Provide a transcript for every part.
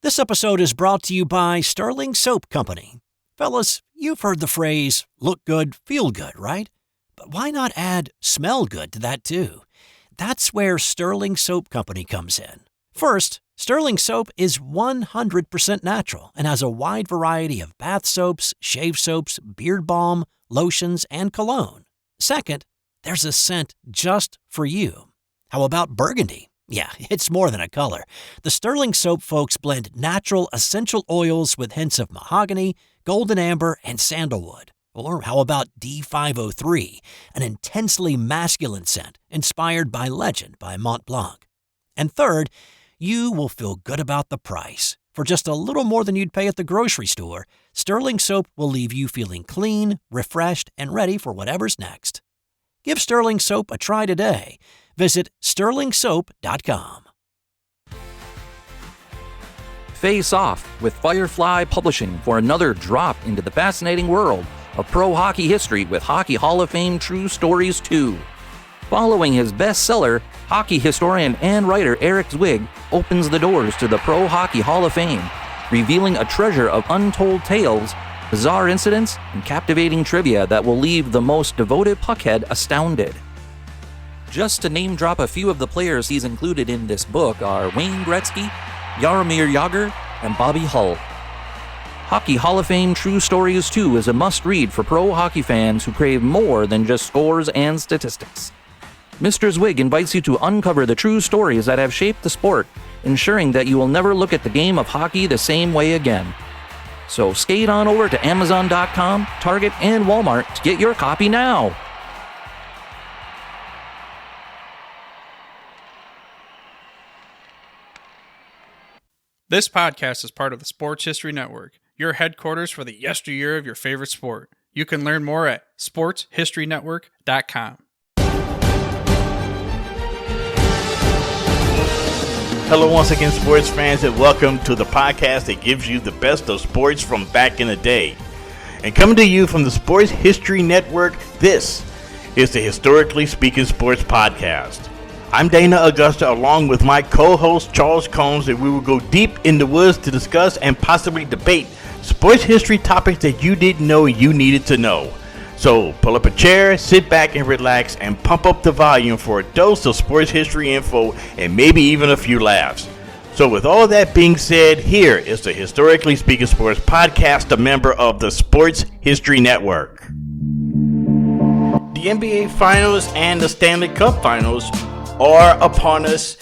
This episode is brought to you by Sterling Soap Company. Fellas, you've heard the phrase, look good, feel good, right? But why not add smell good to that too? That's where Sterling Soap Company comes in. First, Sterling Soap is 100% natural and has a wide variety of bath soaps, shave soaps, beard balm, lotions, and cologne. Second, there's a scent just for you. How about burgundy? Yeah, it's more than a color. The Sterling Soap folks blend natural essential oils with hints of mahogany, golden amber, and sandalwood. Or how about D503, an intensely masculine scent inspired by Legend by Mont Blanc. And third, you will feel good about the price. For just a little more than you'd pay at the grocery store, Sterling Soap will leave you feeling clean, refreshed, and ready for whatever's next. Give Sterling Soap a try today. Visit sterlingsoap.com. Face off with Firefly Publishing for another drop into the fascinating world of pro hockey history with Hockey Hall of Fame True Stories 2. Following his bestseller, hockey historian and writer Eric Zwig opens the doors to the Pro Hockey Hall of Fame, revealing a treasure of untold tales, bizarre incidents, and captivating trivia that will leave the most devoted puckhead astounded. Just to name drop a few of the players he's included in this book are Wayne Gretzky, Jaromir Jagr, and Bobby Hull. Hockey Hall of Fame True Stories 2 is a must-read for pro hockey fans who crave more than just scores and statistics. Mr. Zwig invites you to uncover the true stories that have shaped the sport, ensuring that you will never look at the game of hockey the same way again. So skate on over to Amazon.com, Target, and Walmart to get your copy now. This podcast is part of the Sports History Network, your headquarters for the yesteryear of your favorite sport. You can learn more at sportshistorynetwork.com. Hello once again, sports fans, and welcome to the podcast that gives you the best of sports from back in the day. And coming to you from the Sports History Network, this is the Historically Speaking Sports Podcast. I'm Dana Augusta, along with my co-host Charles Combs, and we will go deep in the woods to discuss and possibly debate sports history topics that you didn't know you needed to know. So pull up a chair, sit back and relax, and pump up the volume for a dose of sports history info and maybe even a few laughs. So with all that being said, here is the Historically Speaking Sports Podcast, a member of the Sports History Network. The NBA Finals and the Stanley Cup Finals are upon us,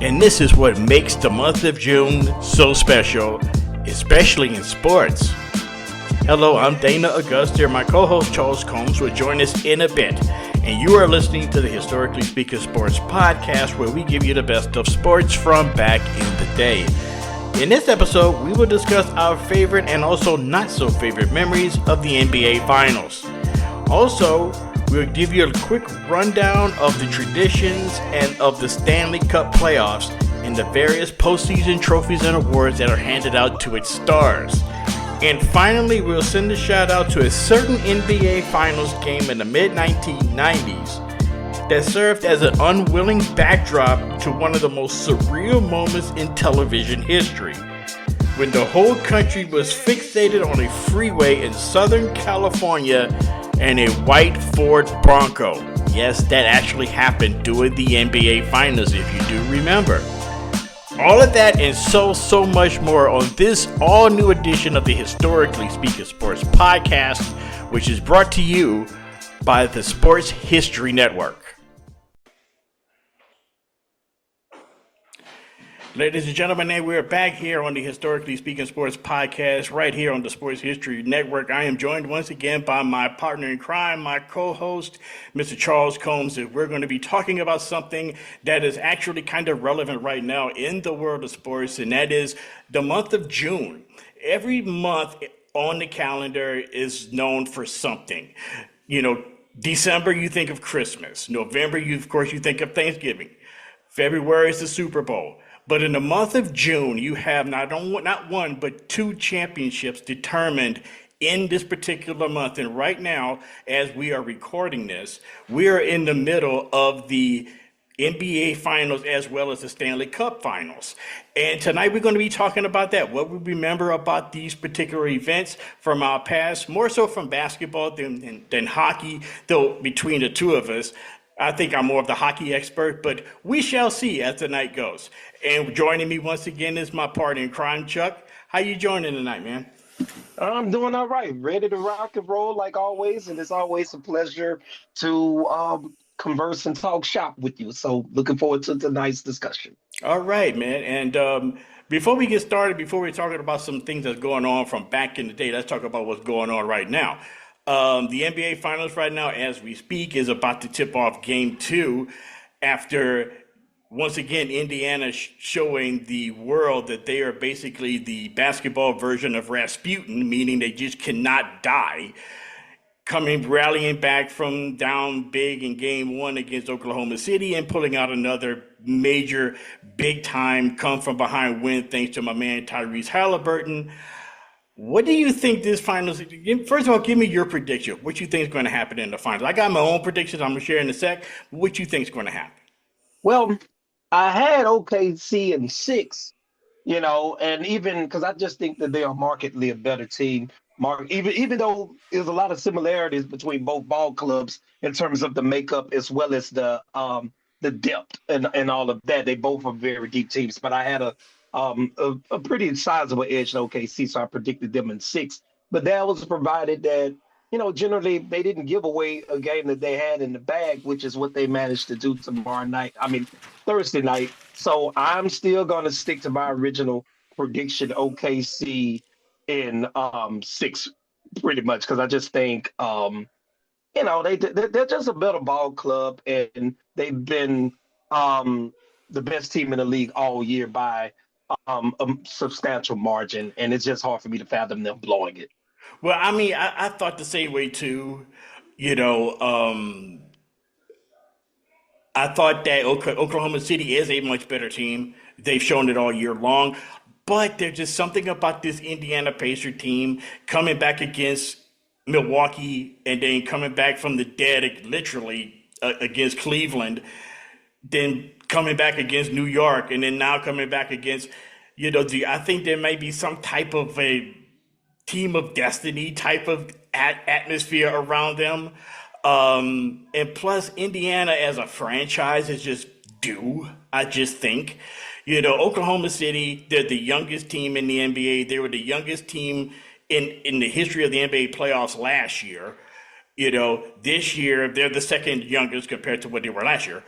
and this is what makes the month of June so special, especially in sports. Hello, I'm Dana Augusta. My co-host Charles Combs will join us in a bit, and you are listening to the Historically Speaking Sports Podcast, where we give you the best of sports from back in the day. In this episode, we will discuss our favorite and also not so favorite memories of the NBA Finals. Also, we'll give you a quick rundown of the traditions and of the Stanley Cup playoffs and the various postseason trophies and awards that are handed out to its stars. And finally, we'll send a shout out to a certain NBA Finals game in the mid-1990s that served as an unwilling backdrop to one of the most surreal moments in television history, when the whole country was fixated on a freeway in Southern California and a white Ford Bronco. Yes, that actually happened during the NBA Finals, if you do remember. All of that and so much more on this all-new edition of the Historically Speaking Sports Podcast, which is brought to you by the Sports History Network. Ladies and gentlemen, we're back here on the Historically Speaking Sports Podcast, right here on the Sports History Network. I am joined once again by my partner in crime, my co-host, Mr. Charles Combs, and we're going to be talking about something that is actually kind of relevant right now in the world of sports, and that is the month of June. Every month on the calendar is known for something. You know, December, you think of Christmas. November, you think of Thanksgiving. February is the Super Bowl. But in the month of June, you have not one, but two championships determined in this particular month. And right now, as we are recording this, we are in the middle of the NBA Finals as well as the Stanley Cup Finals. And tonight we're going to be talking about that. What we remember about these particular events from our past, more so from basketball than hockey, though between the two of us. I think I'm more of the hockey expert, but we shall see as the night goes. And joining me once again is my partner in crime, Chuck. How you joining tonight, man? I'm doing all right, ready to rock and roll like always, and it's always a pleasure to converse and talk shop with you. So, looking forward to tonight's discussion. All right, man. And before we get started, before we're talking about some things that's going on from back in the day, let's talk about what's going on right now. The NBA Finals right now, as we speak, is about to tip off Game 2 after, once again, Indiana showing the world that they are basically the basketball version of Rasputin, meaning they just cannot die. Rallying back from down big in game 1 against Oklahoma City and pulling out another major big time come from behind win thanks to my man Tyrese Halliburton. What do you think this finals? First of all, give me your prediction. What you think is going to happen in the finals? I got my own predictions I'm going to share in a sec. What you think is going to happen? Well, I had OKC in 6, and even because I just think that they are markedly a better team. Even though there's a lot of similarities between both ball clubs in terms of the makeup as well as the depth and all of that. They both are very deep teams, but I had a pretty sizable edge in OKC, so I predicted them in 6. But that was provided that generally they didn't give away a game that they had in the bag, which is what they managed to do tomorrow night. I mean Thursday night. So I'm still going to stick to my original prediction, OKC in 6, pretty much, because I just think they're just a better ball club, and they've been the best team in the league all year by a substantial margin, and it's just hard for me to fathom them blowing it. Well, I mean, I thought the same way too. You know, I thought that Oklahoma City is a much better team. They've shown it all year long. But there's just something about this Indiana Pacer team coming back against Milwaukee and then coming back from the dead, literally, against Cleveland, then coming back against New York, and then now coming back against, I think there may be some type of a team of destiny type of atmosphere around them. And plus, Indiana as a franchise is just due, I just think. Oklahoma City, they're the youngest team in the NBA. They were the youngest team in the history of the NBA playoffs last year. This year, they're the second youngest compared to what they were last year.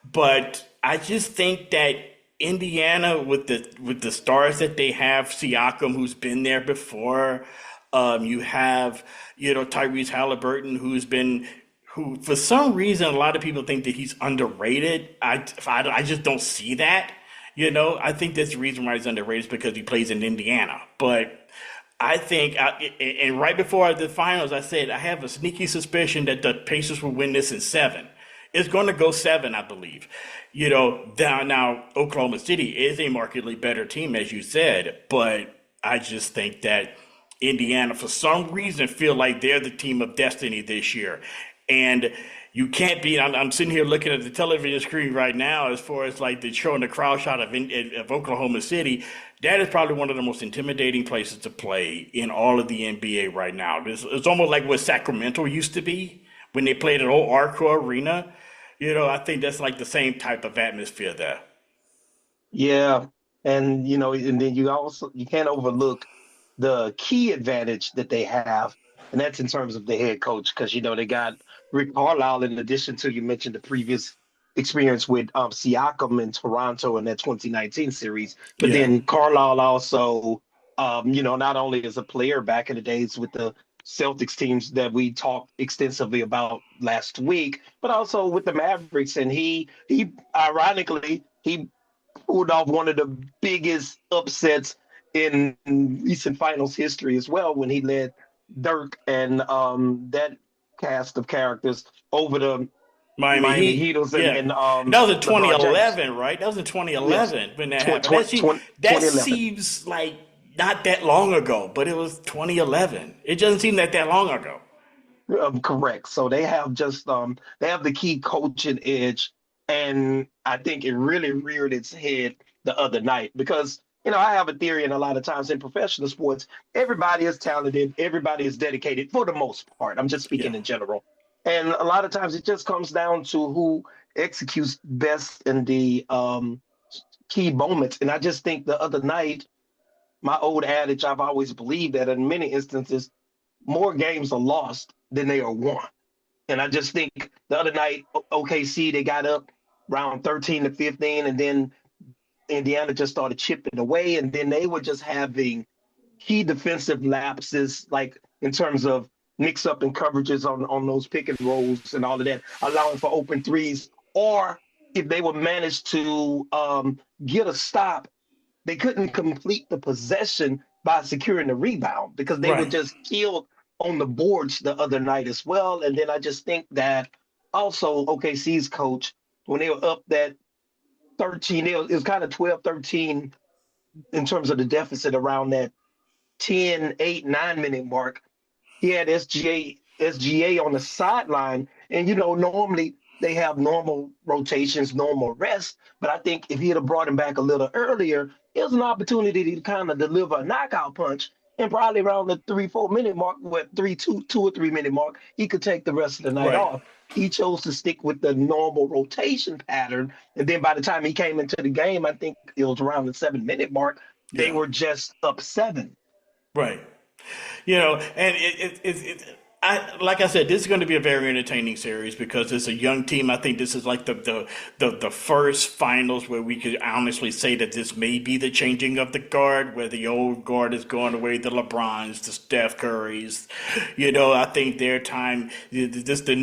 But I just think that Indiana, with the stars that they have, Siakam, who's been there before, you have, Tyrese Halliburton, who for some reason a lot of people think that he's underrated. I just don't see that. I think that's the reason why he's underrated is because he plays in Indiana. But I think, and right before the finals, I said I have a sneaky suspicion that the Pacers will win this in 7. It's going to go 7, I believe. Now Oklahoma City is a markedly better team, as you said, but I just think that Indiana, for some reason, feel like they're the team of destiny this year. And you can't be. I'm sitting here looking at the television screen right now as far as like the showing the crowd shot of Oklahoma City. That is probably one of the most intimidating places to play in all of the NBA right now. It's almost like what Sacramento used to be when they played at old Arco Arena. I think that's like the same type of atmosphere there. Yeah, and and then you can't overlook the key advantage that they have, and that's in terms of the head coach, because they got Rick Carlisle, in addition to, you mentioned the previous experience with Siakam in Toronto in that 2019 series, but Yeah. then Carlisle also, not only as a player back in the days with the Celtics teams that we talked extensively about last week, but also with the Mavericks, and he ironically he pulled off one of the biggest upsets in recent finals history as well when he led Dirk and that cast of characters over the Miami Miami Heat. Heatles Yeah. and That was in LeBron James. 2011, right? That was in Yes, 2011 when that happened. That 2011. seems like not that long ago, but it was 2011. It doesn't seem that long ago. Correct. So they have just they have the key coaching edge, and I think it really reared its head the other night because, I have a theory, and a lot of times in professional sports, everybody is talented, everybody is dedicated for the most part. I'm just Yeah. speaking in general. And a lot of times it just comes down to who executes best in the key moments. And I just think the other night, my old adage, I've always believed that in many instances, more games are lost than they are won. And I just think the other night, OKC, they got up around 13-15, and then Indiana just started chipping away. And then they were just having key defensive lapses, like in terms of mix up and coverages on those pick and rolls and all of that, allowing for open threes. Or if they would manage to get a stop, they couldn't complete the possession by securing the rebound because they were Right. just killed on the boards the other night as well. And then I just think that also OKC's coach, when they were up that 13, it was kind of 12-13 in terms of the deficit around that 10, 8, 9 minute mark. He had SGA on the sideline. And, normally they have normal rotations, normal rest. But I think if he had brought him back a little earlier, it was an opportunity to kind of deliver a knockout punch. And probably around the 3-4 minute mark, 2 or 3 minute mark, he could take the rest of the night Right. off. He chose to stick with the normal rotation pattern. And then by the time he came into the game, I think it was around the 7 minute mark, they Yeah. were just up 7. Right. And like I said, this is going to be a very entertaining series because it's a young team. I think this is like the first finals where we could honestly say that this may be the changing of the guard, where the old guard is going away, the LeBrons, the Steph Currys. I think their time, this the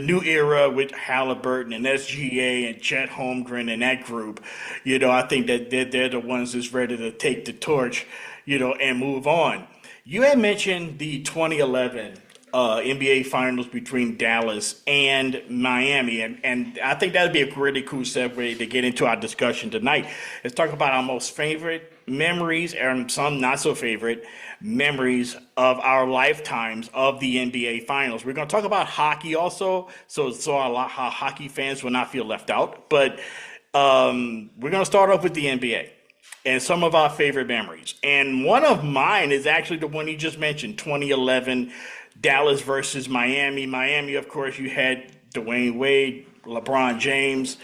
new era with Halliburton and SGA and Chet Holmgren and that group. I think that they're the ones that's ready to take the torch, and move on. You had mentioned the 2011 NBA Finals between Dallas and Miami, and I think that would be a really cool segue to get into our discussion tonight. Let's talk about our most favorite memories and some not so favorite memories of our lifetimes of the NBA Finals. We're going to talk about hockey also, so our hockey fans will not feel left out. But we're going to start off with the NBA and some of our favorite memories. And one of mine is actually the one you just mentioned, 2011, Dallas versus Miami. Miami, of course, you had Dwayne Wade, LeBron James,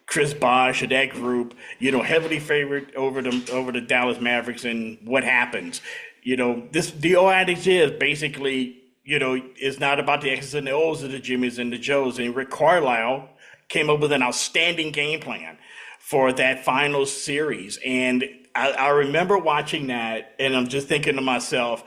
Chris Bosh, of that group, heavily favored over the Dallas Mavericks. And what happens? The old adage is basically, it's not about the X's and the O's of the Jimmys and the Joes. And Rick Carlisle came up with an outstanding game plan for that finals series. And I remember watching that, and I'm just thinking to myself,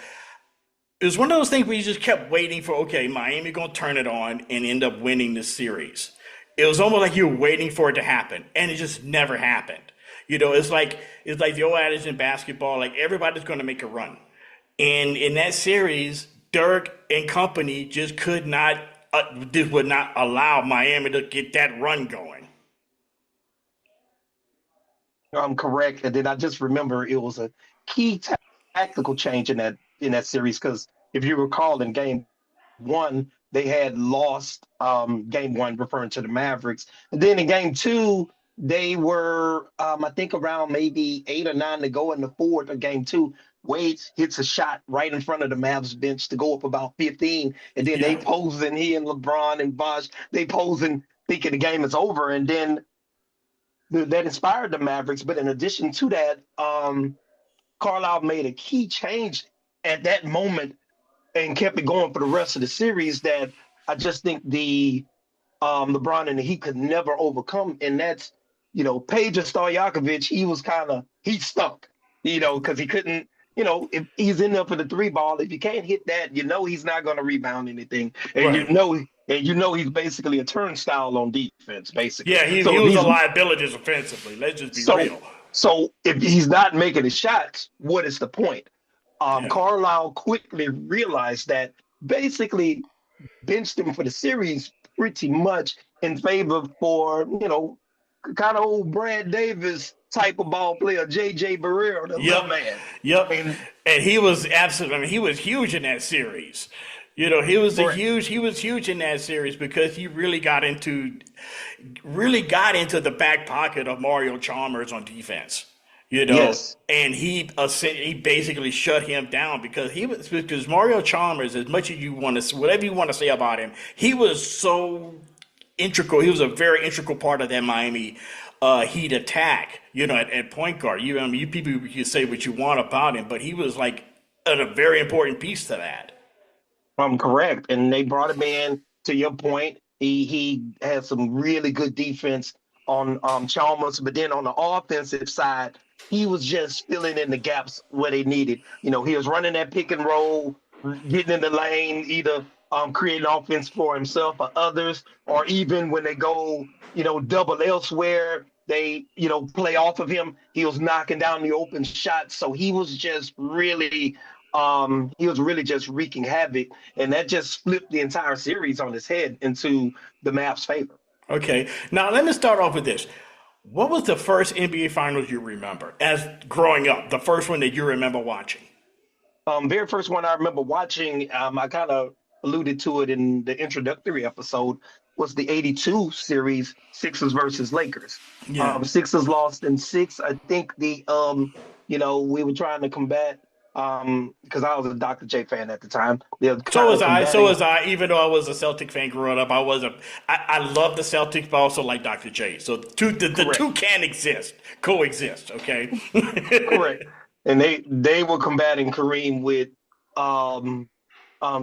it was one of those things where you just kept waiting for, okay, Miami going to turn it on and end up winning this series. It was almost like you were waiting for it to happen, and it just never happened. It's like the old adage in basketball, like everybody's going to make a run. And in that series, Dirk and company just would not allow Miami to get that run going. I'm correct. And then I just remember it was a key tactical change in that series because if you recall in game 1, they had lost game 1, referring to the Mavericks. And then in game 2, they were, I think, around maybe 8 or 9 to go in the fourth of game 2. Wade hits a shot right in front of the Mavs bench to go up about 15. And then they posing, he and LeBron and Bosh, they posing thinking the game is over. And then that inspired the Mavericks. But in addition to that, Carlisle made a key change at that moment and kept it going for the rest of the series that I just think the LeBron and the Heat could never overcome. And that's, Peja Stojakovic, he stunk, because he couldn't, if he's in there for the 3 ball, if you can't hit that, he's not going to rebound anything. And Right. He's basically a turnstile on defense, basically. Yeah, he was a liability offensively. Let's just be real. So if he's not making his shots, what is the point? Carlisle quickly realized that, basically benched him for the series pretty much in favor for, kind of old Brad Davis type of ball player, J.J. Barrera, the little man. Yep. And he was absolutely, he was huge in that series. He was Correct. huge in that series because he really got into the back pocket of Mario Chalmers on defense. Yes. And he basically shut him down because Mario Chalmers, as much as you want to, whatever you want to say about him, he was so integral. He was a very integral part of that Miami Heat attack. At point guard. You people, you can say what you want about him, but he was like a very important piece to that. Correct. And they brought him in. To your point, he had some really good defense on Chalmers, but then on the offensive side, he was just filling in the gaps where they needed. He was running that pick and roll, getting in the lane, either creating offense for himself or others, or even when they go, double elsewhere, they, play off of him. He was knocking down the open shots. So he was really just wreaking havoc, and that just flipped the entire series on its head into the Mavs' favor. Okay, now let me start off with this. What was the first NBA Finals you remember as growing up? The first one that you remember watching? Very first one I remember watching, I kind of alluded to it in the introductory episode, was the '82 series, Sixers versus Lakers. Yeah. Sixers lost in six. I think we were trying to combat, because I was a Dr. J fan at the time. They were So kind was of I. So combating. was I. Even though I was a Celtic fan growing up, I love the Celtics, but I also like Dr. J. So the Correct. two can coexist. Okay. Correct. And they were combating Kareem with um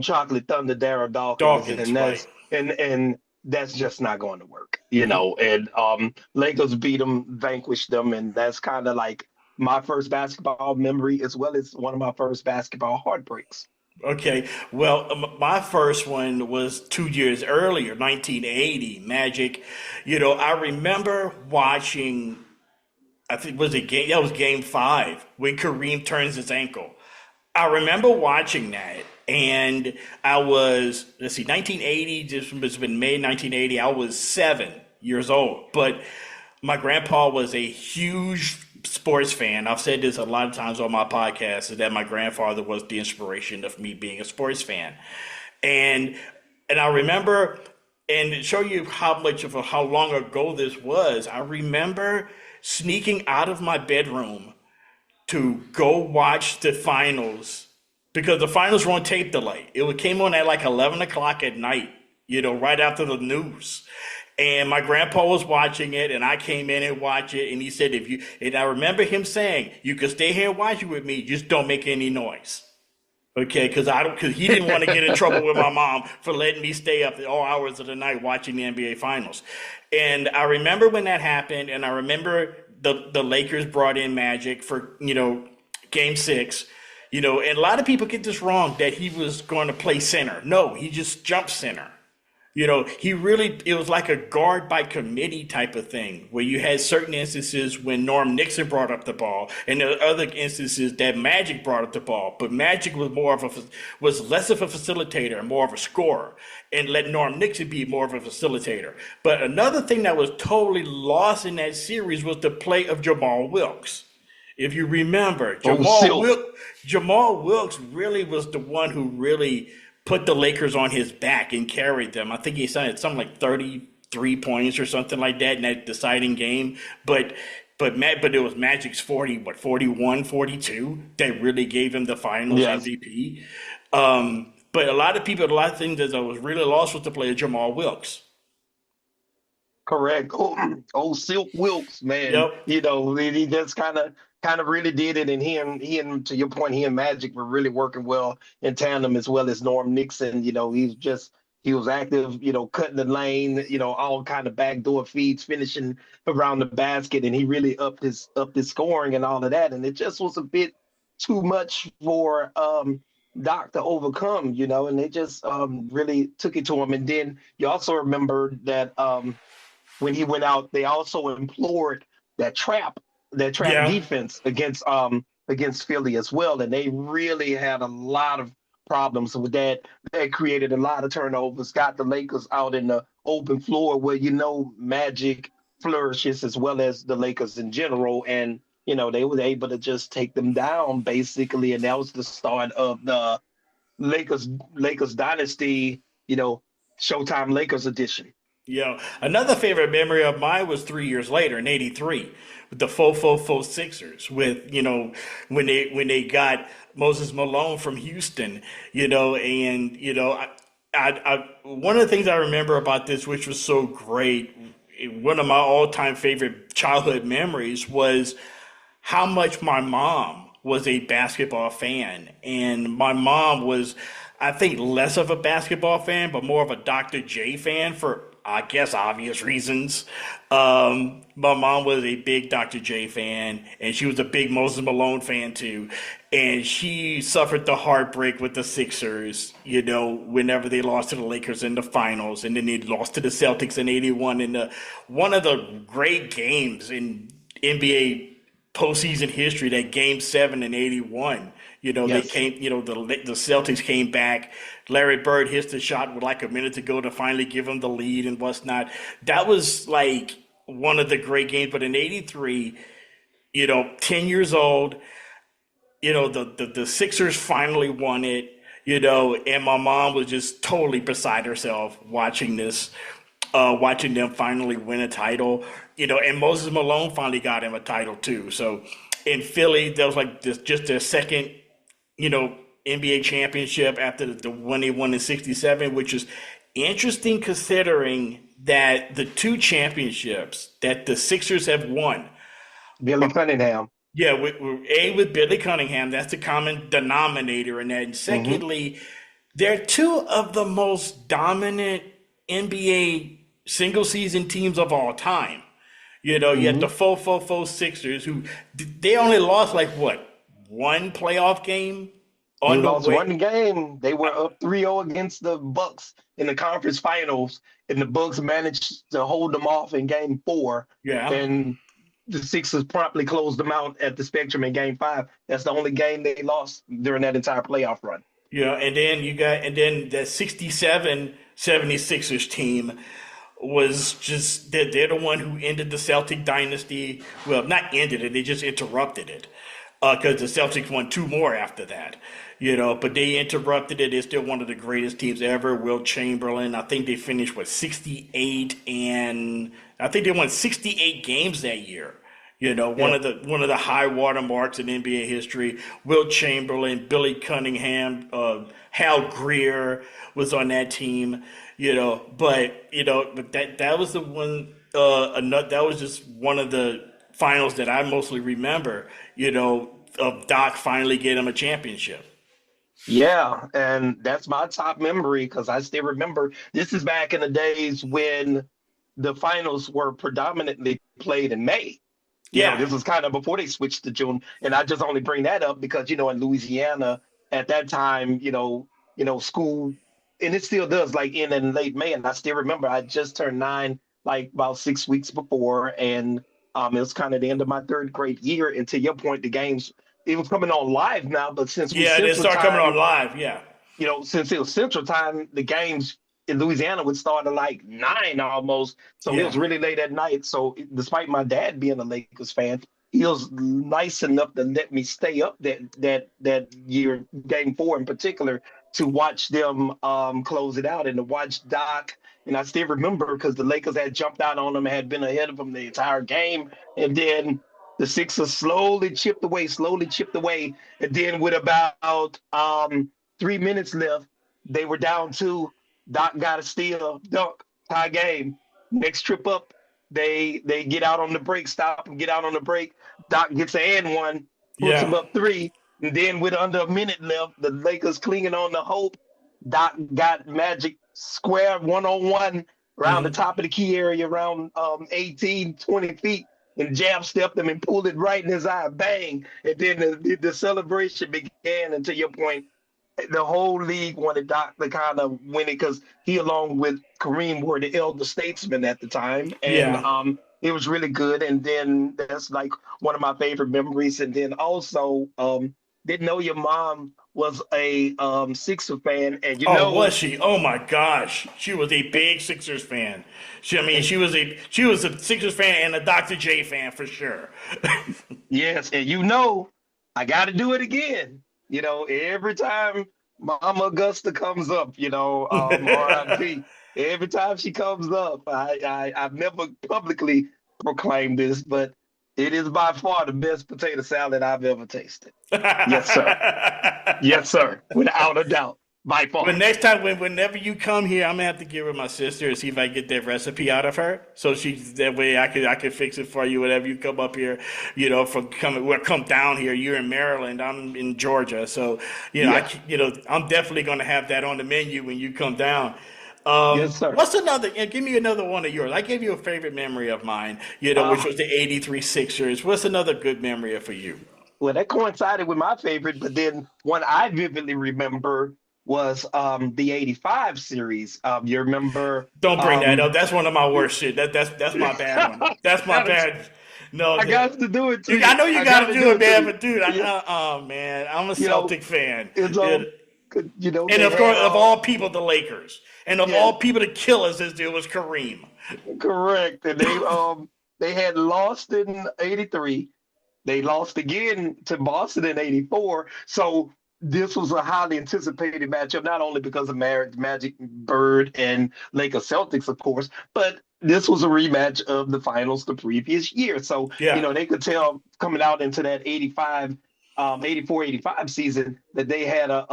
Chocolate Thunder Darryl Dawkins, Dawkins, and right? that's just not going to work. And Lakers beat them, vanquished them, and that's kind of like my first basketball memory as well as one of my first basketball heartbreaks. Okay. Well, my first one was 2 years earlier, 1980, Magic. I remember watching. I think was it game. That was Game 5 when Kareem turns his ankle. I remember watching that, and I was, let's see, 1980. This was been May 1980. I was 7 years old, but my grandpa was a huge sports fan. I've said this a lot of times on my podcast, is that my grandfather was the inspiration of me being a sports fan, and I remember, and to show you how long ago this was, I remember sneaking out of my bedroom to go watch the finals because the finals were on tape delay. It came on at like 11 o'clock at night, right after the news. And my grandpa was watching it, and I came in and watched it, and he said, and I remember him saying, you can stay here and watch it with me, just don't make any noise. Okay, because he didn't want to get in trouble with my mom for letting me stay up all hours of the night watching the NBA Finals. And I remember when that happened, and I remember the Lakers brought in Magic for Game 6. And a lot of people get this wrong that he was going to play center. No, he just jumped center. It was like a guard by committee type of thing where you had certain instances when Norm Nixon brought up the ball and there were other instances that Magic brought up the ball, but Magic was less of a facilitator and more of a scorer and let Norm Nixon be more of a facilitator. But another thing that was totally lost in that series was the play of Jamal Wilkes. If you remember, Jamal Wilkes really was the one who really put the Lakers on his back and carried them. I think he had something like 33 points or something like that in that deciding game. But it was Magic's 41, 42 that really gave him the Finals MVP. But a lot of things that was really lost was the player Jamal Wilkes. Correct. Old Silk Wilkes, man. Yep. He just kind of really did it, and he and to your point, he and Magic were really working well in tandem, as well as Norm Nixon. He was active, cutting the lane, all kind of backdoor feeds, finishing around the basket, and he really upped his scoring and all of that. And it just was a bit too much for Doc to overcome, and they just really took it to him. And then you also remember that when he went out, they also implored that trap defense against Philly as well, and they really had a lot of problems with that. That created a lot of turnovers, got the Lakers out in the open floor where Magic flourishes as well as the Lakers in general, and they were able to just take them down basically, and that was the start of the Lakers dynasty, Showtime Lakers edition. Another favorite memory of mine was 3 years later in '83 with the 4-4-4 Sixers. With when they got Moses Malone from Houston, and one of the things I remember about this, which was so great, one of my all-time favorite childhood memories was how much my mom was a basketball fan, and my mom was, I think, less of a basketball fan, but more of a Dr. J fan for, I guess, obvious reasons. My mom was a big Dr. J fan, and she was a big Moses Malone fan too. And she suffered the heartbreak with the Sixers, whenever they lost to the Lakers in the finals, and then they lost to the Celtics in '81 in one of the great games in NBA postseason history, that Game 7 in '81. They Yes. came, the Celtics came back. Larry Bird hits the shot with like a minute to go to finally give them the lead and what's not. That was like one of the great games. But in '83, 10 years old, the Sixers finally won it, and my mom was just totally beside herself watching this, watching them finally win a title, and Moses Malone finally got him a title too. So in Philly, that was like just their second, NBA championship after the one they won in '67, which is interesting considering that the two championships that the Sixers have won. Billy Cunningham. Yeah, with Billy Cunningham, that's the common denominator in that. And secondly, they're two of the most dominant NBA single season teams of all time. You had the 4-4-4 Sixers, who they only lost like one playoff game They on the lost way. one game. They were up 3-0 against the Bucks in the conference finals, and the Bucks managed to hold them off in Game 4. Yeah. And the Sixers promptly closed them out at the Spectrum in Game 5. That's the only game they lost during that entire playoff run. And then that '67 76ers team was just, they're the one who ended the Celtic dynasty. Well, not ended it, they just interrupted it, because the Celtics won two more after that. But they interrupted it. They're still one of the greatest teams ever. Will Chamberlain, I think they finished 68, and I think they won 68 games that year. One of the high water marks in NBA history. Will Chamberlain, Billy Cunningham, Hal Greer was on that team. But that was the one. That was just one of the finals that I mostly remember. Of Doc finally getting him a championship. Yeah, and that's my top memory because I still remember this is back in the days when the finals were predominantly played in May. This was kind of before they switched to June. And I just only bring that up because, in Louisiana at that time, school, and it still does, like in late May. And I still remember I just turned 9, like about 6 weeks before. And it was kind of the end of my third grade year. And to your point, the games, it was coming on live now, but since they start coming on live, since it was Central Time, the games in Louisiana would start at like 9 almost. So it was really late at night. So despite my dad being a Lakers fan, he was nice enough to let me stay up that year, Game 4 in particular, to watch them close it out and to watch Doc. And I still remember because the Lakers had jumped out on them, had been ahead of them the entire game. And then the Sixers slowly chipped away. And then with about 3 minutes left, they were down 2. Doc got a steal, dunk, tie game. Next trip up, they get out on the break, stop and get out on the break. Doc gets an and one, puts him up 3. And then with under a minute left, the Lakers clinging on the hope. Doc got Magic square one-on-one around the top of the key area, around 18, 20 feet. And jab stepped him and pulled it right in his eye, bang. And then the celebration began. And to your point, the whole league wanted Doc to kind of win it because he, along with Kareem, were the elder statesmen at the time. And it was really good. And then that's like one of my favorite memories. And then also, didn't know your mom was a Sixer fan. And was she? Oh my gosh, she was a big Sixers fan. She was a Sixers fan and a Dr. J fan for sure. Yes, and I got to do it again. Every time Mama Augusta comes up, RIP. Every time she comes up, I've never publicly proclaimed this, but it is by far the best potato salad I've ever tasted. Yes, sir. Yes, sir. Without a doubt. By But far. next time, whenever you come here, I'm gonna have to give her my sister and see if I can get that recipe out of her. So that way I could fix it for you. Whenever you come up here, come down here. You're in Maryland, I'm in Georgia, so Yeah. I'm definitely gonna have that on the menu when you come down. Yes, sir. What's another? Give me another one of yours. I gave you a favorite memory of mine, which Uh, was the '83 Sixers. What's another good memory for you? well, that coincided with my favorite, but then one I vividly remember was the 85 series. You remember Don't bring that up. um That's one of my worst shit. That's my bad one. That's my bad. No, I got to do it to I you. know you I got got to to do do it, it to man. you. But dude, Yeah, oh man, I'm a you know, Celtic fan. it's And they of had course, of all people, the Lakers, and of yeah, all people to kill us, this dude was Kareem. correct. And they had lost in 83. They lost again to Boston in 84. So this was a highly anticipated matchup, not only because of Magic Bird and Lakers Celtics, of course, but this was a rematch of the finals the previous year. So, Yeah, they could tell coming out into that 85, 84, 85 season that they had a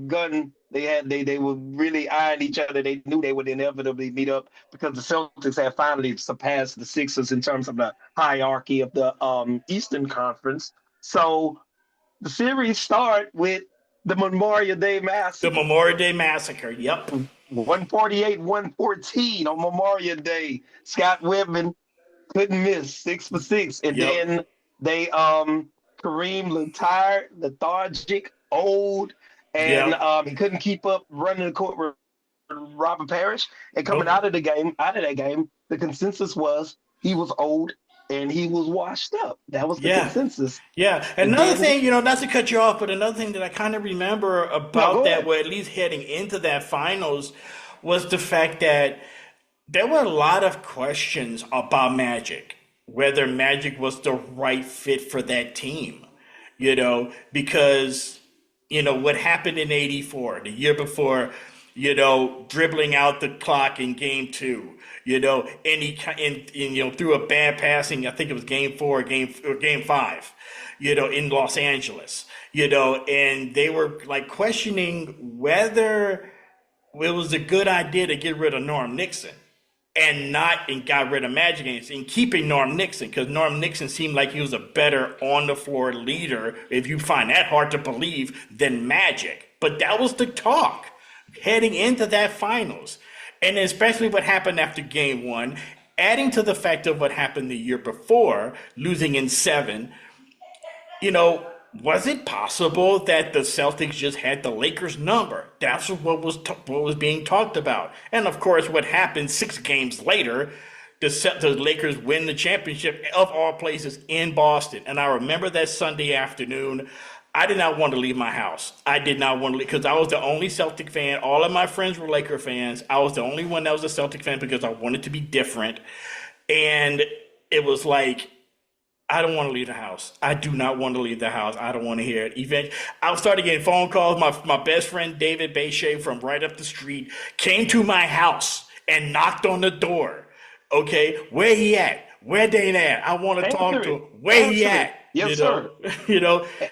gun. They were really eyeing each other. They knew they would inevitably meet up because the Celtics had finally surpassed the Sixers in terms of the hierarchy of the Eastern Conference. So the series start with the Memorial Day the Massacre. Memorial Day Massacre. Yep. 148, 114 on Memorial Day. Scott Whitman couldn't miss 6 for 6. And Yep. then they Kareem looked tired, lethargic, old, and Yep. he couldn't keep up running the court with Robert Parrish. And coming Nope. out of that game, the consensus was he was old and he was washed up. That was the Yeah. consensus. Yeah. And Another then thing, not to cut you off, but another thing that I kind of remember no, about go that, ahead. well, at least heading into that finals, was the fact that there were a lot of questions about Magic, whether Magic was the right fit for that team, because, what happened in '84, the year before, dribbling out the clock in game 2, and through a bad passing, I think it was game 4 or game 5, in Los Angeles, and they were like questioning whether it was a good idea to get rid of Norm Nixon and got rid of Magic and keeping Norm Nixon, because Norm Nixon seemed like he was a better on the floor leader, if you find that hard to believe, than Magic. But that was the talk heading into that finals. And especially what happened after game 1, adding to the fact of what happened the year before, losing in 7, was it possible that the Celtics just had the Lakers number? That's what was being talked about. And of course, what happened 6 games later, the Lakers win the championship, of all places, in Boston. And I remember that Sunday afternoon. I did not want to leave my house. I did not want to leave because I was the only Celtic fan. All of my friends were Laker fans. I was the only one that was a Celtic fan because I wanted to be different. And it was like, I don't want to leave the house. I do not want to leave the house. I don't want to hear it. I started getting phone calls. My best friend, David Bechet, from right up the street, came to my house and knocked on the door. Okay, where he at? Where they at? I want to talk Answer to it. him. Where he Answer it. at? Yes, sir.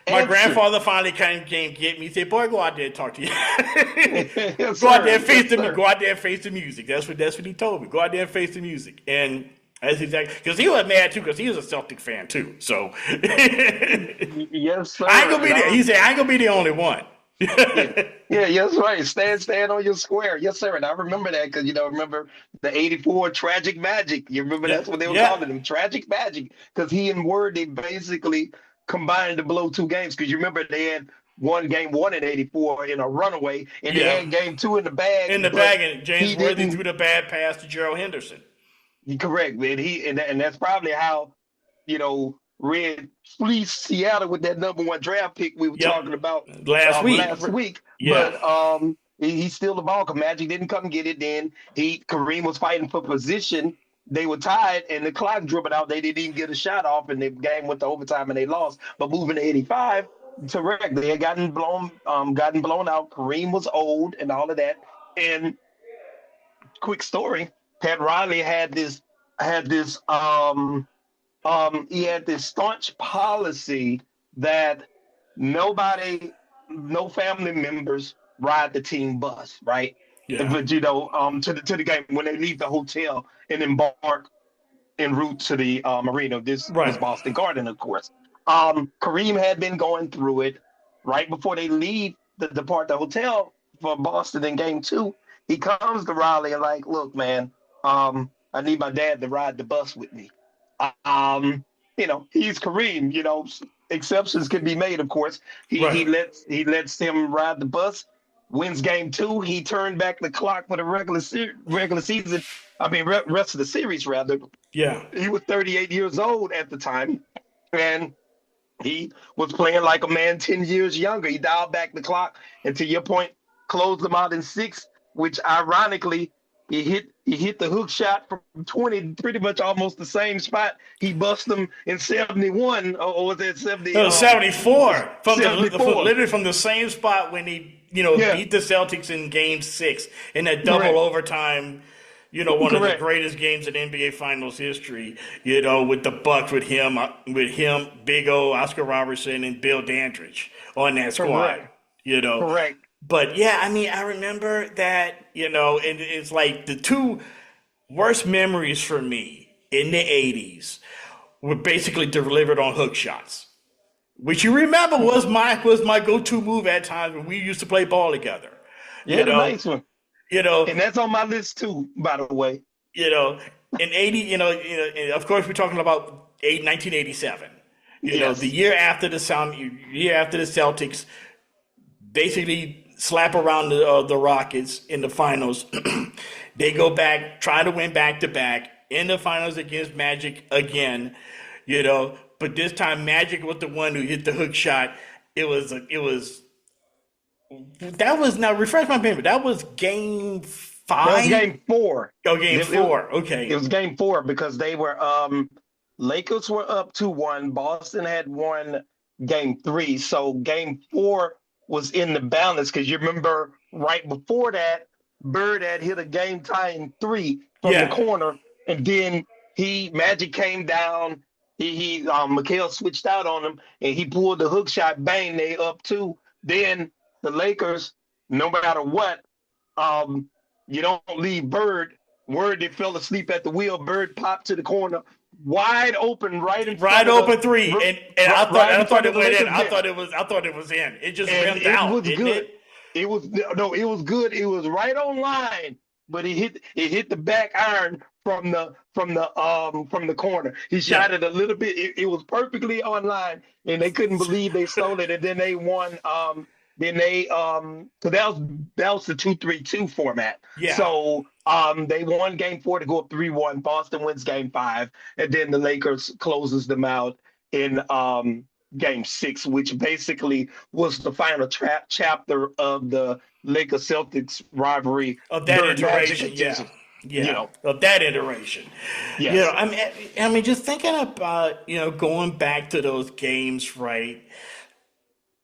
My Answer grandfather finally came get me. He said, "Boy, go out there and talk to you. it. Yes, Go out there sir. and face Yes, the sir. go out there and face the music." That's what he told me. Go out there and face the music. And that's exactly, because he was mad too, because he was a Celtic fan too. So Yes, sir. I ain't gonna be And there. He said, "I ain't gonna be the only one." yeah, yeah, that's right. Stand on your square. Yes, sir. And I remember that because rember the '84 Tragic Magic. You remember Yeah, that's what they were yeah, calling him, Tragic Magic, because he and Word they basically combined to blow 2 games. Because you remember they had won game 1 in '84 in a runaway, and they yeah. had game 2 in the bag, In the but bag, and James he Worthy didn't. threw the bad pass to Gerald Henderson. Correct, man. And that's probably how Red fleeced Seattle with that #1 draft pick we were Yep, talking about last week. last week. Yeah, But he's still the ball because Magic didn't come get it. Then Kareem was fighting for position. They were tied, and the clock dribbled out. They didn't even get a shot off, and the game went to overtime, and they lost. But moving to '85, Correct. They had gotten blown out. Kareem was old and all of that. And quick story, Pat Riley had this he had this staunch policy that nobody, no family members ride the team bus, right? Yeah. But to the game when they leave the hotel and embark en route to the arena. This was Right. Boston Garden, of course. Kareem had been going through it right before they leave depart the hotel for Boston in game two. He comes to Raleigh and like, look, man, I need my dad to ride the bus with me. Um, he's Kareem. Exceptions can be made, of course. He Right. lets him ride the bus. Wins game two. He turned back the clock for the regular season. I mean, rest of the series rather. Yeah. He was 38 years old at the time, and he was playing like a man 10 years younger. He dialed back the clock, and to your point, closed them out in six, which ironically, he hit the hook shot from 20, pretty much almost the same spot. He bust them in 71, or was it 70? No, 74 from 74. literally from the same spot when he Yeah. beat the Celtics in Game 6 in that double Correct. overtime. One of the Correct. greatest games in NBA Finals history. With the Bucks, with him, Big O, Oscar Robertson, and Bill Dandridge on that squad. Correct. You know, Correct. But yeah, I mean, I remember that, and it's like the two worst memories for me in the 80s were basically delivered on hook shots, which you remember was my go-to move at times when we used to play ball together. Yeah, the nice one. And that's on my list too, by the way. In 80, and of course we're talking about 1987. Yes. The year after the Celtics basically slap around the Rockets in the finals. They go back, try to win back-to-back in the finals against Magic again, but this time Magic was the one who hit the hook shot. Now refresh my memory. That was game 5? That was game 4. Oh, game 4. Okay. It was game 4 because they were Lakers were up 2-1. Boston had won game 3. So game 4 was in the balance because you remember right before that, Bird had hit a game tying 3 from the corner, and then Magic came down. Mikhail switched out on him, and he pulled the hook shot. Bang, they up 2. Then the Lakers, no matter what, you don't leave Bird. Word, they fell asleep at the wheel. Bird popped to the corner, wide open, right in front. Right open 3, and I thought it went in. I thought it was in. It just rimmed out. It was good. It was good. It was right on line, but it hit the back iron from the corner. He shot it a little bit. It was perfectly on line, and they couldn't believe they stole it. And then they won. So that was the 2-3-2 format. Yeah. So they won game 4 to go up 3-1. Boston wins game 5, and then the Lakers closes them out in game 6, which basically was the final chapter of the Lakers Celtics rivalry of that Bird, iteration. Magic, Of that iteration. Yes. I mean, just thinking about going back to those games, right?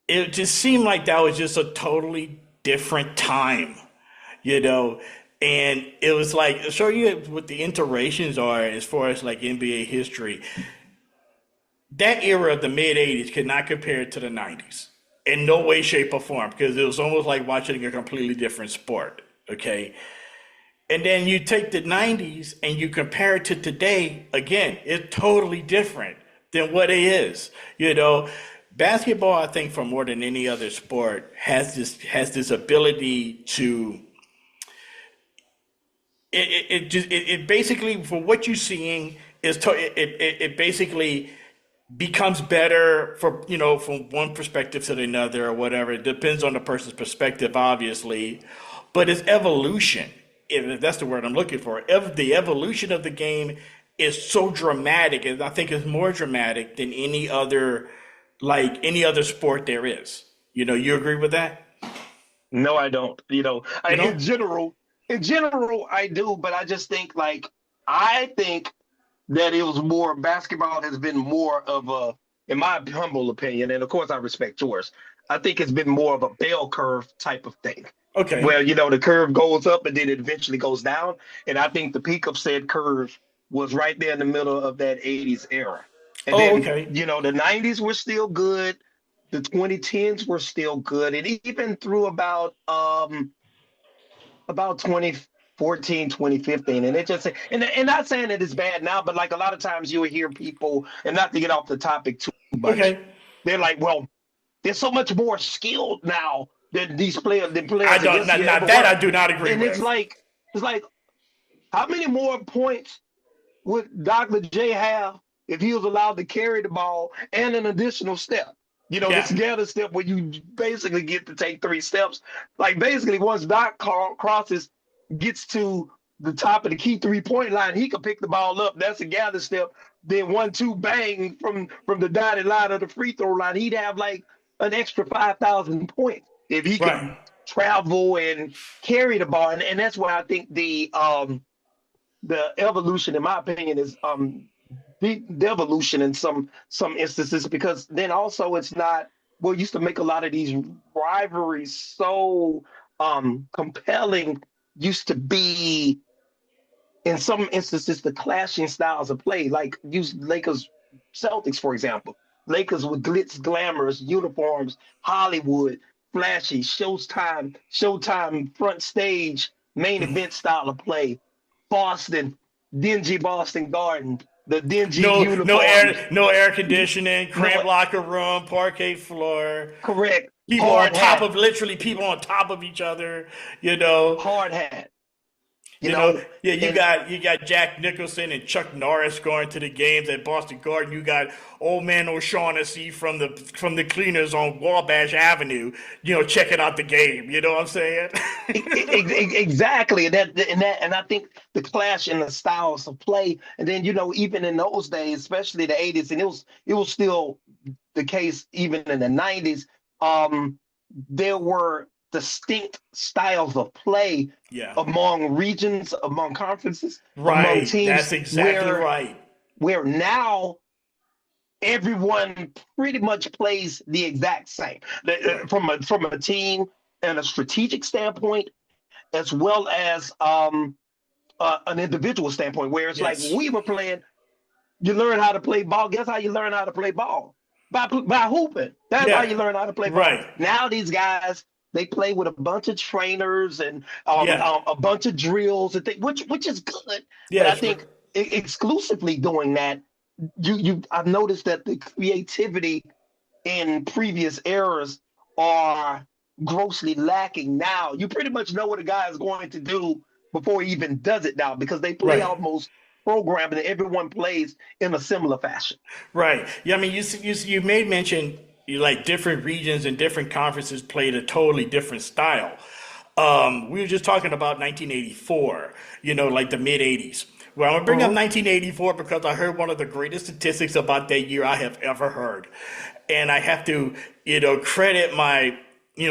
It just seemed like that was just a totally different time, and it was like, show you what the iterations are as far as like NBA history. That era of the mid-'80s could not compare to the '90s in no way, shape, or form, because it was almost like watching a completely different sport, okay? And then you take the '90s and you compare it to today, again, it's totally different than what it is, Basketball, I think, for more than any other sport, has this ability to it basically, for what you're seeing, it basically becomes better from one perspective to another or whatever. It depends on the person's perspective, obviously, but it's evolution. If that's the word I'm looking for. The evolution of the game is so dramatic, and I think it's more dramatic than any other sport there is. You agree with that? No, I don't. In general, I do, but I just think I think that it was more, basketball has been more of in my humble opinion, and of course I respect yours, I think it's been more of a bell curve type of thing. Okay. Where, the curve goes up and then it eventually goes down. And I think the peak of said curve was right there in the middle of that 80s era. And Oh, then, okay. the 90s were still good. The 2010s were still good. And even through about 2014, 2015. And it just, and not saying that it's bad now, but like a lot of times you will hear people, and not to get off the topic too much, Okay. they're like, well, they're so much more skilled now than these players. I don't. Not that I do not agree and with. It's like, how many more points would Dr. J have if he was allowed to carry the ball and an additional step? This gather step where you basically get to take 3 steps. Like basically, once Doc gets to the top of the key 3-point line, he could pick the ball up. That's a gather step. Then 1-2 bang from the dotted line of the free throw line. He'd have like an extra 5,000 points if he could travel and carry the ball. And that's why I think the evolution, in my opinion, is the devolution in some instances, because then also it's not what used to make a lot of these rivalries so compelling used to be, in some instances, the clashing styles of play. Like use Lakers Celtics, for example. Lakers with glitz, glamorous uniforms, Hollywood, flashy, Showtime front stage, main event style of play. Boston, dingy Boston Garden, the dingy uniforms. No air conditioning, cramped locker room, parquet floor. Correct. People on top of each other, Hard hat. You got Jack Nicholson and Chuck Norris going to the games at Boston Garden. You got old man O'Shaughnessy from the cleaners on Wabash Avenue, checking out the game. You know what I'm saying? Exactly. And I think the clash in the styles of play, and then even in those days, especially the 80s, and it was still the case even in the 90s. There were distinct styles of play among regions, among conferences, among teams. That's exactly right. Where now everyone pretty much plays the exact same from a team and a strategic standpoint, as well as an individual standpoint. Where it's like we were playing, you learn how to play ball. Guess how you learn how to play ball? By hooping. That's how you learn how to play ball. Right. Now these guys, they play with a bunch of trainers and a bunch of drills and things, which is good. But I think exclusively doing that, I've noticed that the creativity in previous eras are grossly lacking now. You pretty much know what a guy is going to do before he even does it now, because they play almost programmed and everyone plays in a similar fashion. Right. Yeah. I mean, you made mention like different regions and different conferences played a totally different style. We were just talking about 1984, like the mid 80s. Well, I'm going to bring up 1984 because I heard one of the greatest statistics about that year I have ever heard. And I have to, credit my,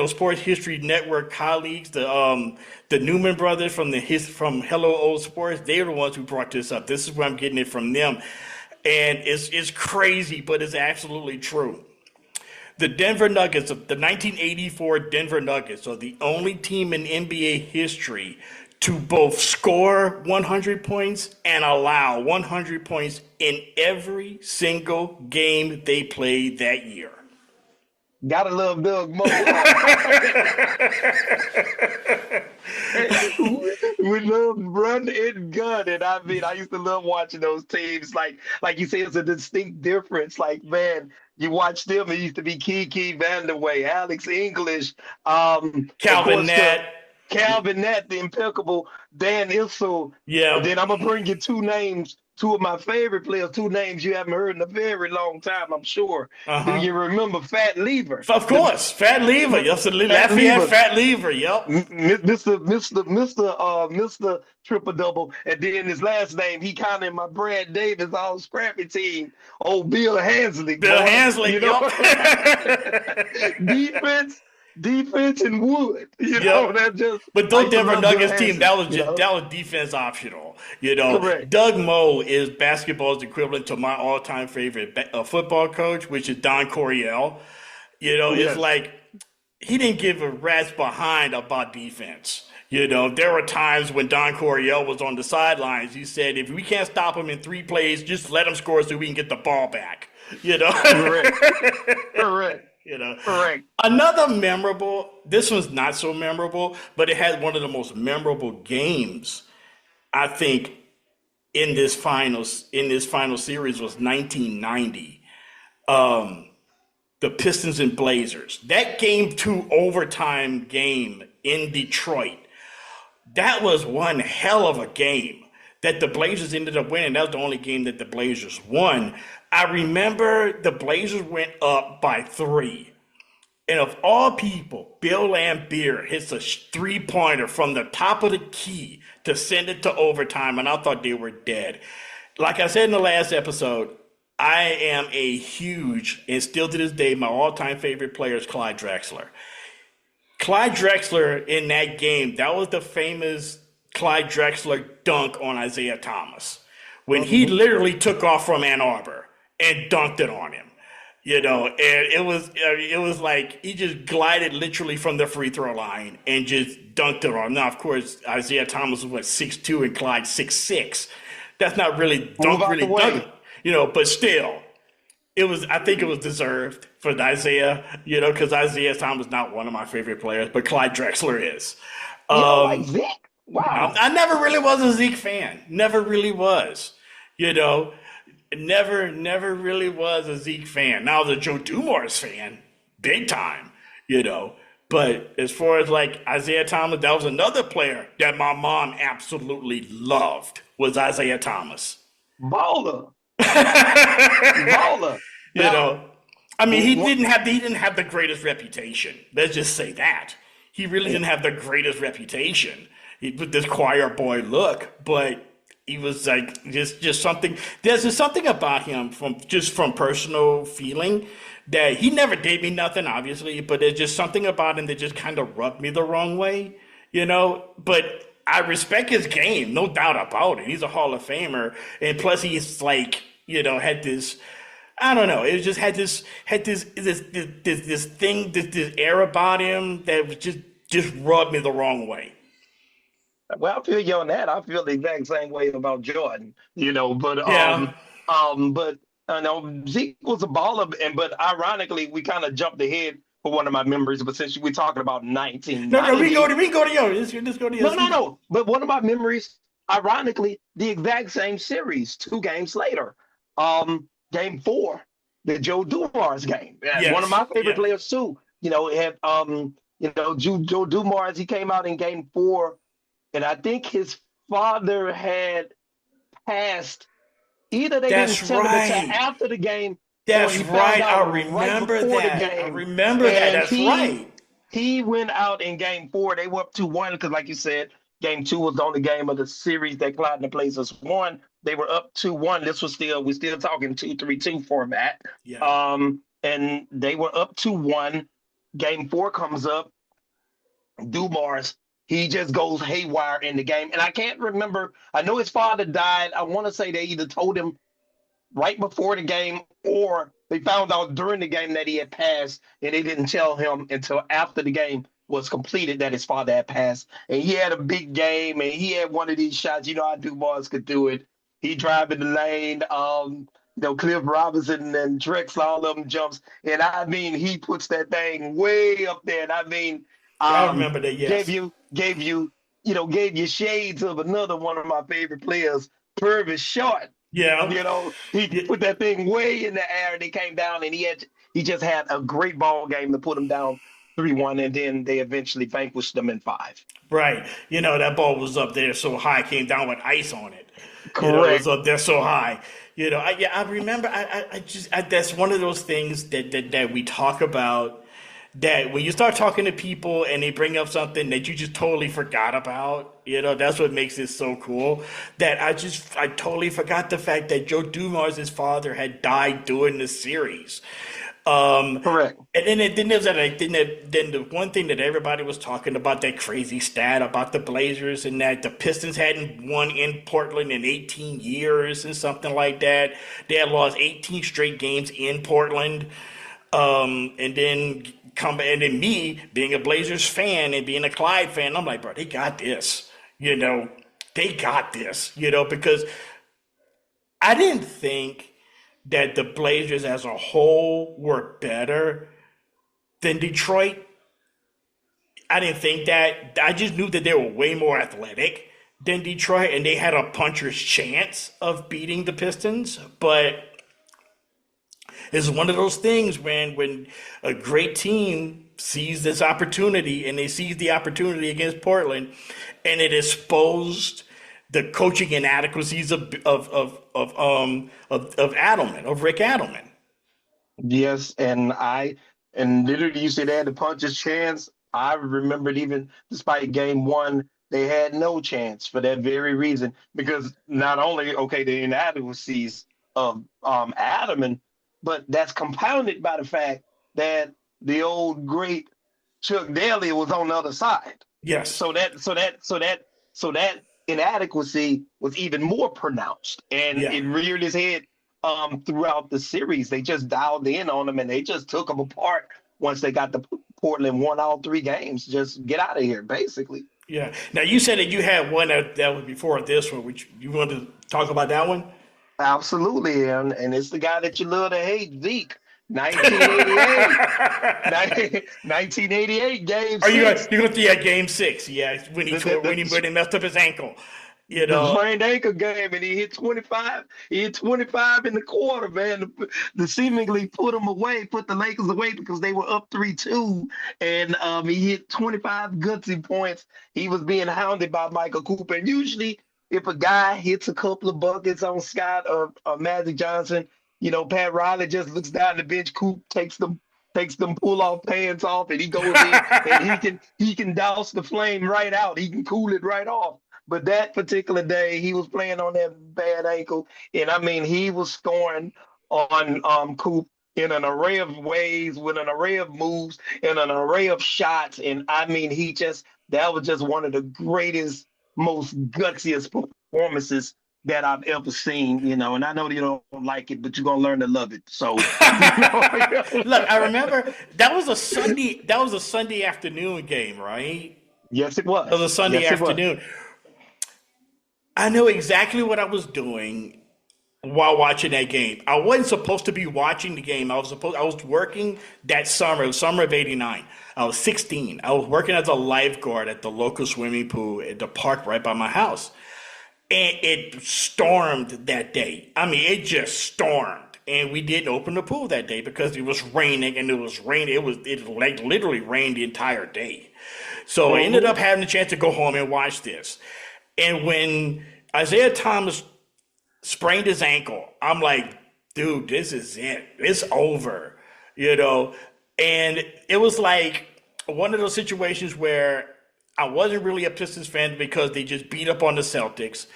Sports History Network colleagues, the Newman brothers from Hello Old Sports. They're the ones who brought this up. This is where I'm getting it from them. And it's crazy, but it's absolutely true. The Denver Nuggets, the 1984 Denver Nuggets, are the only team in NBA history to both score 100 points and allow 100 points in every single game they played that year. Gotta love Doug Moe. We love run and gun, and I mean, I used to love watching those teams. Like you say, it's a distinct difference. Like, man, you watch them. It used to be Kiki Vanderway, Alex English, Calvin Nett. Calvin Nett, the impeccable Dan Issel. Yeah. And then I'm gonna bring you two of my favorite players, two names you haven't heard in a very long time, I'm sure. Do you remember Fat Lever? Of course, Fat Lever. Absolutely, Lafayette Fat Lever. Yep. Mr. Triple Double, and then his last name, he kind of in my Brad Davis all scrappy team. Oh, Bill Hansley. Bill Hansley. Defense. defense and wood. Yep. That just But I those used to Denver love Bill Nuggets team, Hansen. that was defense optional. Correct. Doug Moe is basketball's equivalent to my all-time favorite football coach, which is Don Coryell. It's Yes. like he didn't give a rat's behind about defense. There were times when Don Coryell was on the sidelines. He said, if we can't stop him in 3 plays, just let him score so we can get the ball back. Correct. Correct. Correct. Another memorable, this one's not so memorable, but it had one of the most memorable games, I think, in this final series was 1990. The Pistons and Blazers. That Game 2 overtime game in Detroit. That was one hell of a game that the Blazers ended up winning. That was the only game that the Blazers won. I remember the Blazers went up by 3. And of all people, Bill Laimbeer hits a 3-pointer from the top of the key to send it to overtime, and I thought they were dead. Like I said in the last episode, I am a huge, and still to this day, my all-time favorite player is Clyde Drexler. Clyde Drexler in that game, that was the famous Clyde Drexler dunk on Isaiah Thomas, when he literally took off from Ann Arbor and dunked it on him. And it was like he just glided literally from the free throw line and just dunked it on him. Now, of course, Isaiah Thomas was 6'2" and Clyde 6'6". That's not really dunk, but still, I think it was deserved for Isaiah, because Isaiah Thomas is not one of my favorite players, but Clyde Drexler is. Like Zeke? Wow. I never really was a Zeke fan. Never really was. Never really was a Zeke fan. Now I was a Joe Dumars fan, big time, But as far as like Isaiah Thomas, that was another player that my mom absolutely loved, was Isaiah Thomas. Baller. Baller. He didn't have the greatest reputation. Let's just say that. He really didn't have the greatest reputation. With this choir boy look, but he was like just something. There's just something about him from personal feeling that he never did me nothing, obviously, but there's just something about him that just kind of rubbed me the wrong way, But I respect his game, no doubt about it. He's a Hall of Famer, and plus he's like, had this. I don't know. It just had this thing, this air about him that was just rubbed me the wrong way. Well, I feel you on that. I feel the exact same way about Jordan, but Yeah. but I know Zeke was a baller, but ironically, we kind of jumped ahead for one of my memories. But since we're talking about 1990, No, we go to yours. Let's go to yours. no. But one of my memories, ironically, the exact same series, 2 games later, Game 4, the Joe Dumars game. Yes. One of my favorite players too. Had Joe Dumars. He came out in Game 4. And I think his father had passed. Either they didn't tell him until after the game. That's right. I remember that. I remember that. That's right. He went out in Game 4. They were up 2-1 because, like you said, Game 2 was the only game of the series that Clyde and the Blazers won. They were up 2-1. We're still talking 2-3-2 format. Yeah. And they were up 2-1. Game 4 comes up. Dumars. He just goes haywire in the game. And I can't remember. I know his father died. I want to say they either told him right before the game or they found out during the game that he had passed, and they didn't tell him until after the game was completed that his father had passed. And he had a big game, and he had one of these shots. How Dumars could do it. He drive in the lane. Cliff Robinson and Drexler, all of them jumps. And he puts that thing way up there. And I remember that, yes. Gave you shades of another one of my favorite players, Purvis Short. Yeah. He put that thing way in the air and he came down and he just had a great ball game to put him down 3-1, and then they eventually vanquished them in 5. Right. That ball was up there so high, came down with ice on it. Correct. It was up there so high. I remember that's one of those things that we talk about, that when you start talking to people and they bring up something that you just totally forgot about, that's what makes it so cool. That I totally forgot the fact that Joe Dumars' father had died during the series. Correct. And then there's that like, then the one thing that everybody was talking about, that crazy stat about the Blazers and that the Pistons hadn't won in Portland in 18 years and something like that. They had lost 18 straight games in Portland. And then me being a Blazers fan and being a Clyde fan, I'm like, bro, they got this. They got this. Because I didn't think that the Blazers as a whole were better than Detroit. I didn't think that. I just knew that they were way more athletic than Detroit, and they had a puncher's chance of beating the Pistons. But it's one of those things when a great team sees this opportunity, and they seized the opportunity against Portland, and it exposed the coaching inadequacies of Adelman, of Rick Adelman. Yes, and literally you said they had the puncher's chance. I remembered even despite game one, they had no chance for that very reason. Because not only, okay, the inadequacies of Adelman, but that's compounded by the fact that the old great Chuck Daly was on the other side. Yes. So that inadequacy was even more pronounced, and Yeah. it reared its head throughout the series. They just dialed in on them, and they just took them apart once they got to Portland, won all three games. Just get out of here, basically. Yeah. Now you said that you had one that was before this one, which you wanted to talk about that one? Absolutely, and it's the guy that you love to hate, Zeke. 1988, 1988 game. Are you six. going to see game 6? Yeah, when he messed up his ankle. The sprained ankle game, and he hit 25. He hit 25 in the quarter, man. The seemingly put the Lakers away because they were up 3-2, and he hit 25 gutsy points. He was being hounded by Michael Cooper, and usually if a guy hits a couple of buckets on Scott or Magic Johnson, Pat Riley just looks down the bench. Coop takes them pull-off pants off, and he goes in and he can douse the flame right out. He can cool it right off. But that particular day, he was playing on that bad ankle, and I mean, he was scoring on Coop in an array of ways, with an array of moves, and an array of shots. And I mean, that was just one of the greatest, most gutsiest performances that I've ever seen, and I know you don't like it, but you're gonna learn to love it. So, Look, I remember that was a Sunday afternoon game, right? Yes, it was. It was a Sunday afternoon. I know exactly what I was doing while watching that game. I wasn't supposed to be watching the game. I was working that summer. It was summer of '89. I was 16. I was working as a lifeguard at the local swimming pool at the park right by my house. And it stormed that day. I mean, it just stormed. And we didn't open the pool that day because it was raining, and it was raining. It like literally rained the entire day. So I ended up having a chance to go home and watch this. And when Isaiah Thomas sprained his ankle, I'm like, dude, this is it. It's over, And it was like one of those situations where I wasn't really a Pistons fan because they just beat up on the Celtics.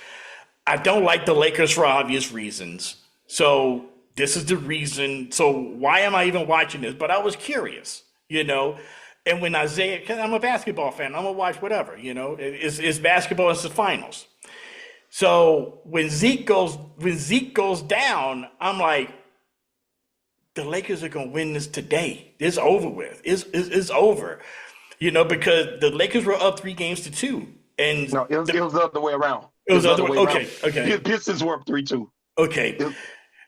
I don't like the Lakers for obvious reasons. So this is the reason. So why am I even watching this? But I was curious, And when Isaiah, because I'm a basketball fan, I'm going to watch whatever, It's basketball, it's the finals. So when Zeke goes down, I'm like, the Lakers are going to win this today. It's over with. It's over. Because the Lakers were up 3-2. And no, it was the other way around. It was the other way. Okay. The Pistons were up 3-2. Okay.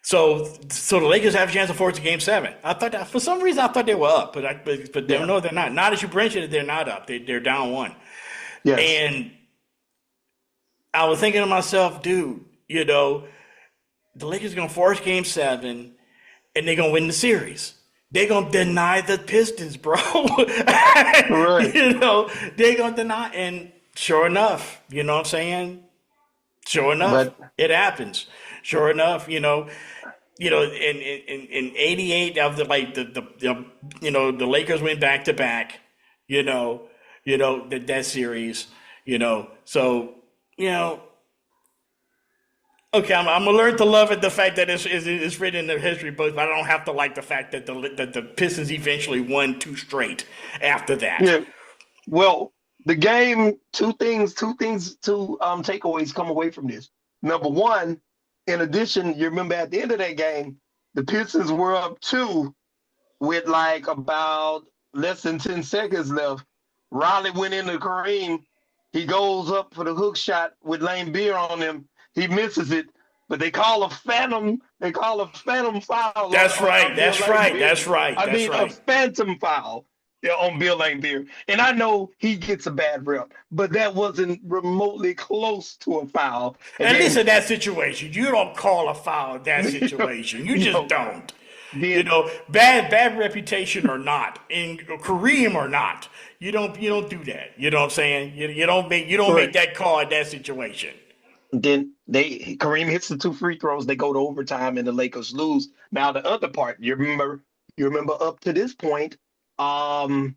So the Lakers have a chance to force to game 7. I thought that, for some reason I thought they were up, but no, they're not. Not as you mentioned it, they're not up. They're down 1. Yes. And I was thinking to myself, dude, the Lakers are gonna force game 7, and they're gonna win the series. They're gonna deny the Pistons, bro. Right. They're gonna deny, and sure enough, you know what I'm saying? Sure enough, it happens. Sure enough, in '88, that was like the Lakers went back to back, that series, so Okay, I'm gonna learn to love it. The fact that it's written in the history books, but I don't have to like the fact that the Pistons eventually won two straight after that. Yeah. Well, the game, two takeaways come away from this. Number one, in addition, you remember at the end of that game, the Pistons were up two with like about less than 10 seconds left. Riley went into Kareem. He goes up for the hook shot with Lane Beer on him. He misses it, but they call a phantom. They call a phantom foul. That's right. That's right. That's right. I That's mean, right. a phantom foul, yeah, on Bill Lane Beer. And I know he gets a bad rep, but that wasn't remotely close to a foul. At least in that situation, you don't call a foul in that situation. You just don't. You know, bad reputation or not, in Kareem or not, you don't do that. You know what I'm saying? You don't make that call in that situation. Then Kareem hits the two free throws. They go to overtime, and the Lakers lose. Now the other part, you remember up to this point, Isaiah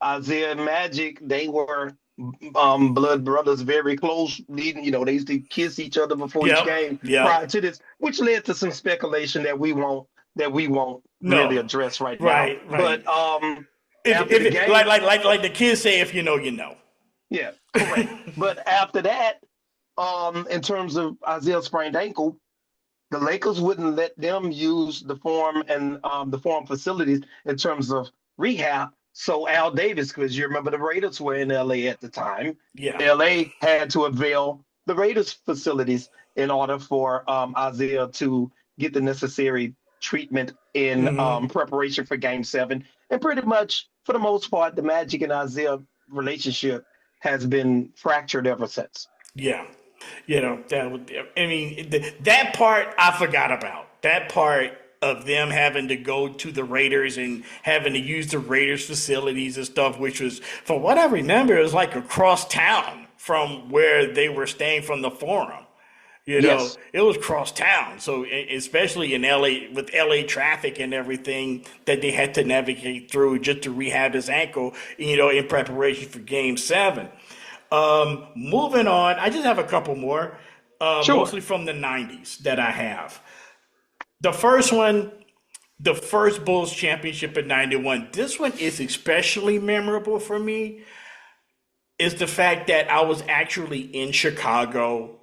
and Magic, they were blood brothers, very close. Leading, they used to kiss each other before each game prior to this, which led to some speculation that we won't really address right now. Right. But if the game, like the kids say, if you know, you know. Yeah, correct. But after that, in terms of Isaiah's sprained ankle, the Lakers wouldn't let them use the Forum and the Forum facilities in terms of rehab. So Al Davis, because you remember the Raiders were in LA at the time, LA had to avail the Raiders facilities in order for Isaiah to get the necessary treatment in preparation for Game 7. And pretty much, for the most part, the Magic and Isaiah relationship has been fractured ever since. Yeah. That part I forgot about. That part of them having to go to the Raiders and having to use the Raiders facilities and stuff, which was, from what I remember, it was like across town from where they were staying from the Forum. It was cross town. So especially in LA, with LA traffic and everything that they had to navigate through just to rehab his ankle, in preparation for Game 7. Moving on, I just have a couple more, mostly from the 90s that I have. The first one, the first Bulls championship in 91, this one is especially memorable for me, is the fact that I was actually in Chicago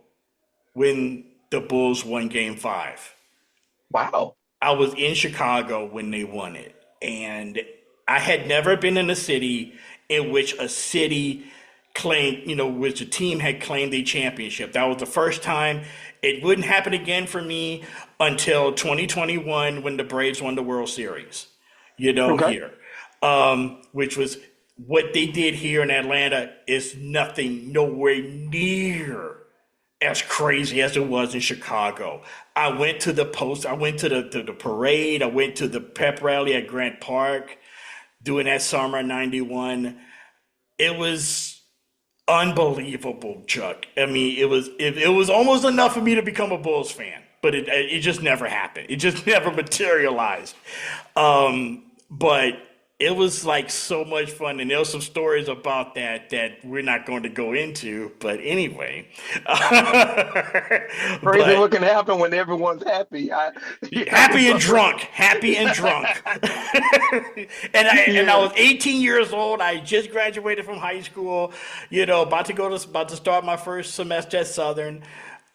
when the Bulls won Game 5. Wow. I was in Chicago when they won it. And I had never been in a city in which a city claimed, which a team had claimed a championship. That was the first time. It wouldn't happen again for me until 2021 when the Braves won the World Series, here. Which was what they did here in Atlanta is nowhere near as crazy as it was in Chicago. I went to the parade. I went to the pep rally at Grant Park during that summer of 91. It was unbelievable, Chuck. I mean, it was almost enough for me to become a Bulls fan, but it just never happened. It just never materialized. But it was like so much fun, and there were some stories about that we're not going to go into. But anyway, crazy what can happen when everyone's happy. Happy and drunk. and I was 18 years old. I just graduated from high school. About to start my first semester at Southern.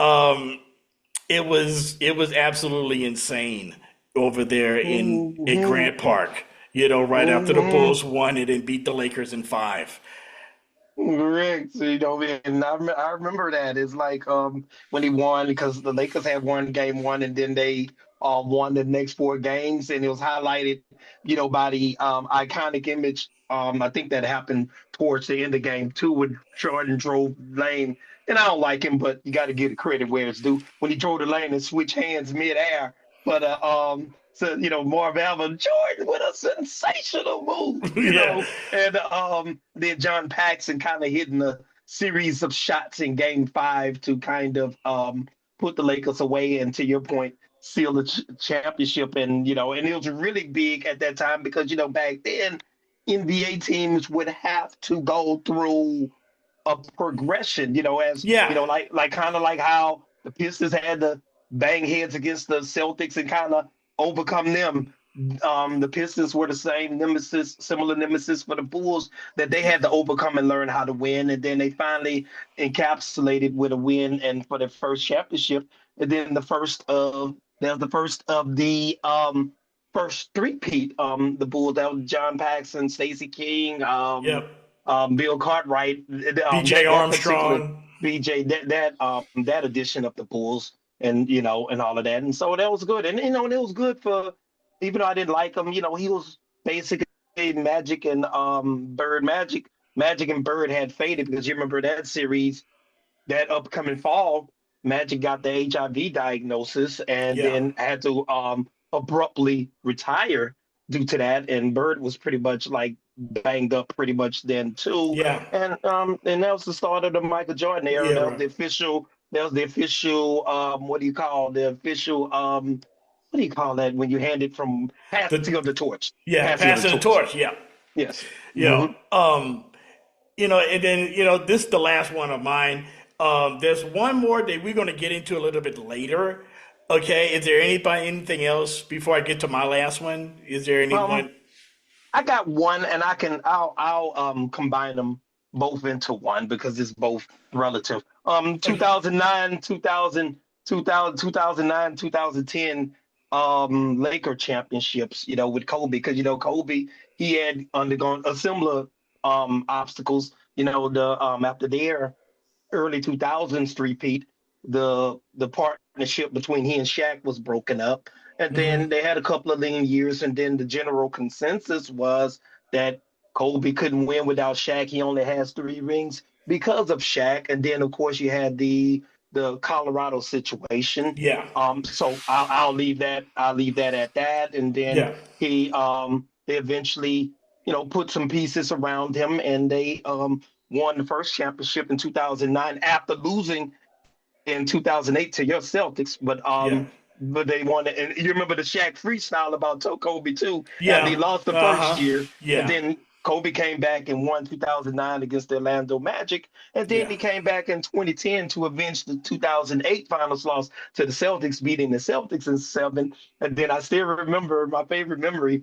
It was absolutely insane over there in Grant Park. Right after the Bulls won it and beat the Lakers in 5. Correct. So, and I remember that. It's like when he won, because the Lakers had won Game 1 and then they won the next 4 games, and it was highlighted, by the iconic image. I think that happened towards the end of Game 2 when Jordan drove lane. And I don't like him, but you got to give the credit where it's due. When he drove the lane and switched hands midair. But Marv Allen, Jordan with a sensational move, and then John Paxson kind of hitting a series of shots in Game 5 to kind of put the Lakers away, and to your point, seal the championship. And and it was really big at that time because back then NBA teams would have to go through a progression, like kind of like how The Pistons had to bang heads against the Celtics and kind of overcome them. The Pistons were the same nemesis, similar nemesis for the Bulls that they had to overcome and learn how to win. And then they finally encapsulated with a win and for their first championship. And then the first of the first three-peat. The Bulls, that was John Paxson, Stacey King, Yep. Bill Cartwright, BJ Armstrong. BJ, that edition of the Bulls, and and all of that, and so that was good, and and it was good for, even though I didn't like him, he was basically Magic and Bird. Magic and Bird had faded because you remember that series, that upcoming fall, Magic got the HIV diagnosis and then had to abruptly retire due to that, and Bird was pretty much like banged up pretty much then too. Yeah. And that was the start of the Michael Jordan era. That was the official. What do you call that when you hand it from passing of the torch? Yeah, passing the torch. Yeah. Yes. Yeah. And then this is the last one of mine. There's one more that we're going to get into a little bit later. Okay. Is there anything else before I get to my last one? Is there anyone? I got one, and I'll combine them both into one because it's both relative. 2009, 2010 Laker championships, with Kobe, because Kobe, he had undergone a similar obstacles, after their early 2000s three-peat, the partnership between he and Shaq was broken up. And then they had a couple of lean years, and then the general consensus was that Kobe couldn't win without Shaq. He only has 3 rings because of Shaq. And then, of course, you had the Colorado situation. Yeah. So I'll leave that. I'll leave that at that. And then they eventually, put some pieces around him, and they won the first championship in 2009 after losing in 2008 to your Celtics. But they won it. And you remember the Shaq freestyle about Kobe too. Yeah. And he lost the first year. Yeah. And then Kobe came back and won 2009 against the Orlando Magic. And then he came back in 2010 to avenge the 2008 finals loss to the Celtics, beating the Celtics in 7. And then I still remember, my favorite memory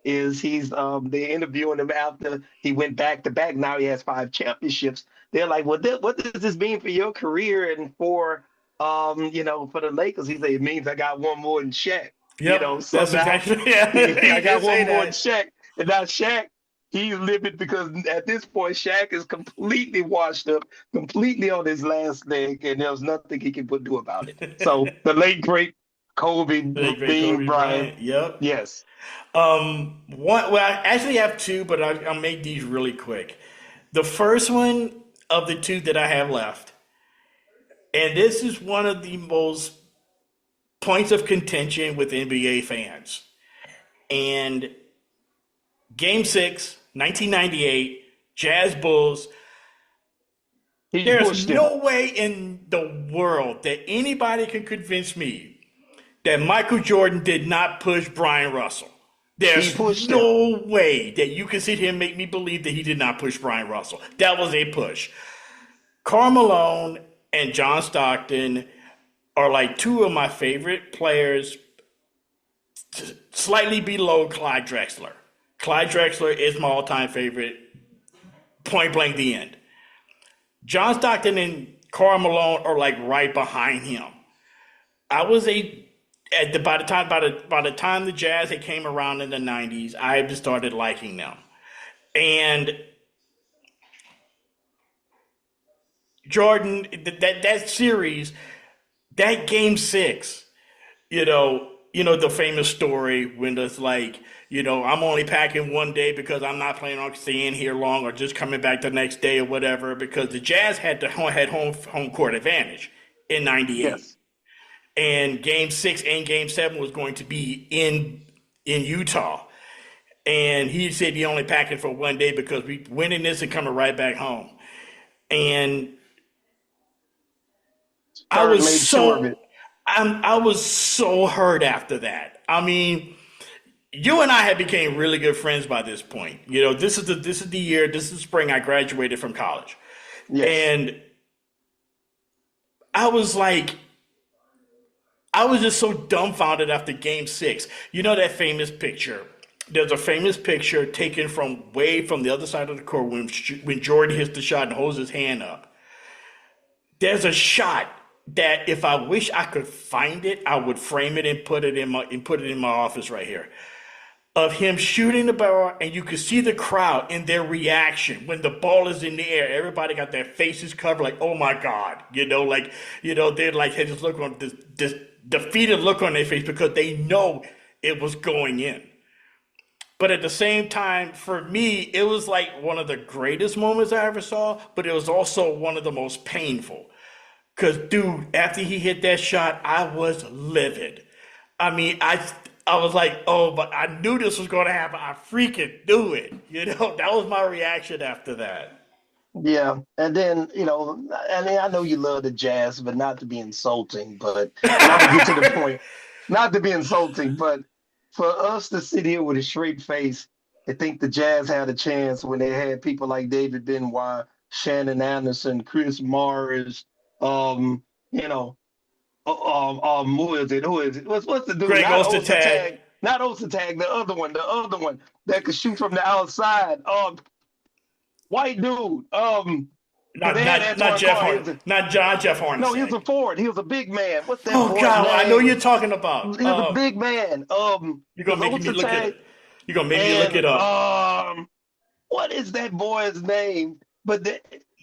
is they're interviewing him after he went back to back. Now he has 5 championships. They're like, what does this mean for your career and for for the Lakers? He said, it means I got one more than Shaq. Yep. So that's now, exactly, I got one more than Shaq. And now Shaq, he's living, because at this point, Shaq is completely washed up, completely on his last leg, and there's nothing he can do about it. So the late, great Kobe Bryant. Yep. Yes. I actually have 2, but I'll make these really quick. The first one of the 2 that I have left, and this is one of the most points of contention with NBA fans. And Game 6, 1998, Jazz Bulls. There's no way in the world that anybody can convince me that Michael Jordan did not push Brian Russell. There's no way that you can sit here and make me believe that he did not push Brian Russell. That was a push. Karl Malone and John Stockton are like 2 of my favorite players, slightly below Clyde Drexler. Clyde Drexler is my all-time favorite, point blank, the end. John Stockton and Karl Malone are like right behind him. By the time the Jazz had came around in the 90s, I just started liking them. And Jordan, that series, that Game 6, the famous story when it's like, I'm only packing one day because I'm not planning on staying here long or just coming back the next day or whatever, because the Jazz had home court advantage in 98. Yes. And Game 6 and Game 7 was going to be in Utah. And he said he only packing for one day because we winning this and coming right back home. And I was so hurt after that. I mean, you and I had became really good friends by this point. This is the spring I graduated from college. Yes. And I was like, I was just so dumbfounded after Game 6. You know that famous picture? There's a famous picture taken from way from the other side of the court when Jordan hits the shot and holds his hand up. There's a shot that if I wish I could find it, I would frame it and put it in my office right here. Of him shooting the ball, and you could see the crowd and their reaction when the ball is in the air. Everybody got their faces covered, like, "Oh my God!" They're like had this look on this defeated look on their face because they know it was going in. But at the same time, for me, it was like one of the greatest moments I ever saw, but it was also one of the most painful. Because, dude, after he hit that shot, I was livid. I mean, I was like, oh, but I knew this was going to happen. I freaking knew it. That was my reaction after that. Yeah, and then I mean, I know you love the Jazz, but not to be insulting. But I'm gonna get to the point. Not to be insulting, but for us to sit here with a straight face and think the Jazz had a chance when they had people like David Benoit, Shannon Anderson, Chris Morris, who is it? What's the dude? Greg Not Ostertag. Not Ostertag, the other one that could shoot from the outside. White dude. Not Jeff Horn. Not Jeff Horn. No, he was a forward. He was a big man. What's that? Oh God, name? I know you're talking about. He was a big man. You're gonna make me look it up. You're gonna make me look it up. What is that boy's name? But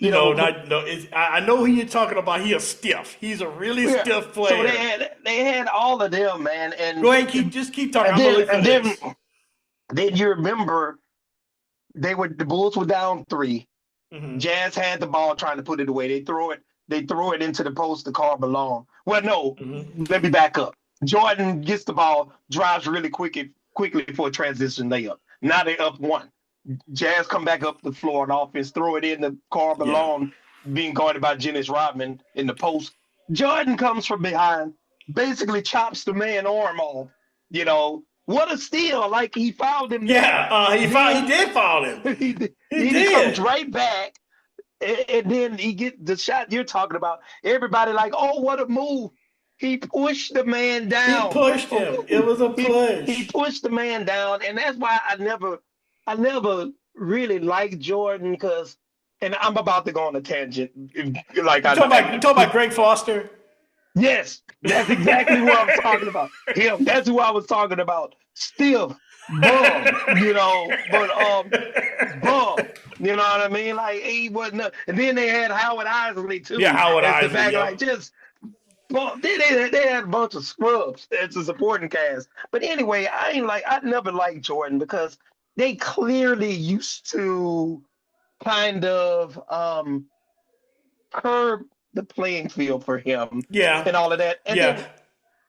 I know who you're talking about. He a stiff. He's a really stiff player. So they had all of them, man. And go ahead, keep talking. Then you remember the Bulls were down 3. Mm-hmm. Jazz had the ball trying to put it away. They throw it into the post to Karl Malone. Well, no, Let me back up. Jordan gets the ball, drives really quickly for a transition layup. Now they up 1. Jazz come back up the floor on offense, throw it in the Karl Malone being guarded by Dennis Rodman in the post. Jordan comes from behind, basically chops the man arm off. What a steal! Like he fouled him. Yeah, he did foul him. He comes right back, and then he gets the shot you're talking about. Everybody like, oh, what a move! He pushed the man down. He pushed him. It was a push. He pushed the man down, and that's why I never really liked Jordan because, and I'm about to go on a tangent. Like you talking about Greg Foster. Yes, that's exactly what I'm talking about. Him. That's who I was talking about. Stiff, bum, but bum. You know what I mean? Like he wasn't. And then they had Howard Isley too. Yeah, Howard Isley. Back, like just. Well, they had a bunch of scrubs as a supporting cast. But anyway, I never liked Jordan because they clearly used to kind of curb the playing field for him, and all of that. And then,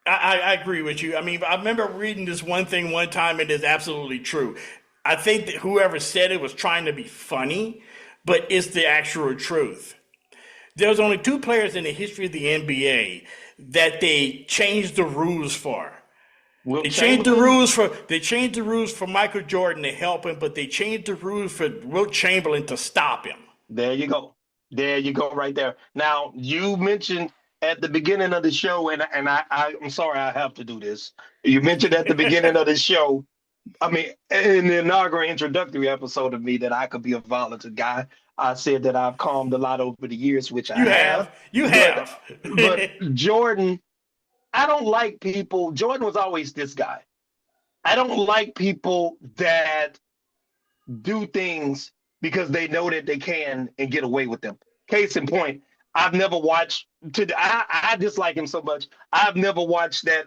I agree with you. I mean, I remember reading this one thing one time, and it's absolutely true. I think that whoever said it was trying to be funny, but it's the actual truth. There's only 2 players in the history of the NBA that they changed the rules for. They changed the rules for Michael Jordan to help him, but they changed the rules for Wilt Chamberlain to stop him. There you go. There you go right there. Now, you mentioned at the beginning of the show, and I'm sorry I have to do this. You mentioned at the beginning of the show, I mean, in the inaugural introductory episode of me that I could be a violent guy. I said that I've calmed a lot over the years, which I have. You have. But Jordan, I don't like people. Jordan was always this guy. I don't like people that do things because they know that they can and get away with them. Case in point, I've never watched. I dislike him so much. I've never watched that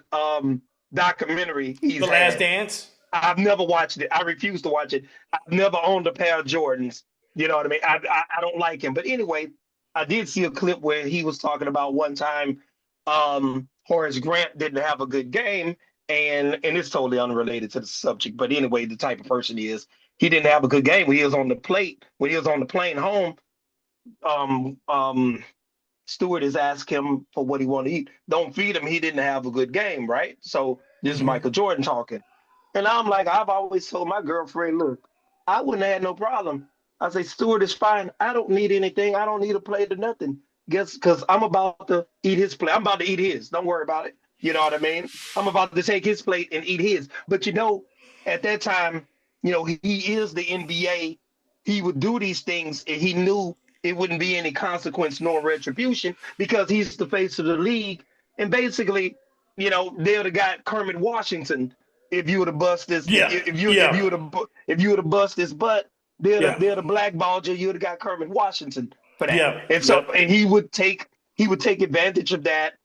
documentary. The Last Dance? I've never watched it. I refuse to watch it. I've never owned a pair of Jordans. You know what I mean? I don't like him. But anyway, I did see a clip where he was talking about one time Horace Grant didn't have a good game. And it's totally unrelated to the subject. But anyway, the type of person he is. He didn't have a good game when he was on the plane home. Stewardess asked him for what he wanted to eat. Don't feed him. He didn't have a good game, right? So this is Michael Jordan talking. And I'm like, I've always told my girlfriend, look, I wouldn't have had no problem. I say, Stewart is fine. I don't need anything. I don't need a plate or nothing. Guess because I'm about to eat his plate. I'm about to eat his. Don't worry about it. You know what I mean? I'm about to take his plate and eat his. But at that time, he is the NBA. He would do these things, and he knew it wouldn't be any consequence nor retribution because he's the face of the league. And basically, they would have got Kermit Washington if you would have bust this. Yeah, If you would have bust his butt, yeah, they'd have blackballed you. You would have got Kermit Washington for that. yeah, And so, and he would take advantage of that.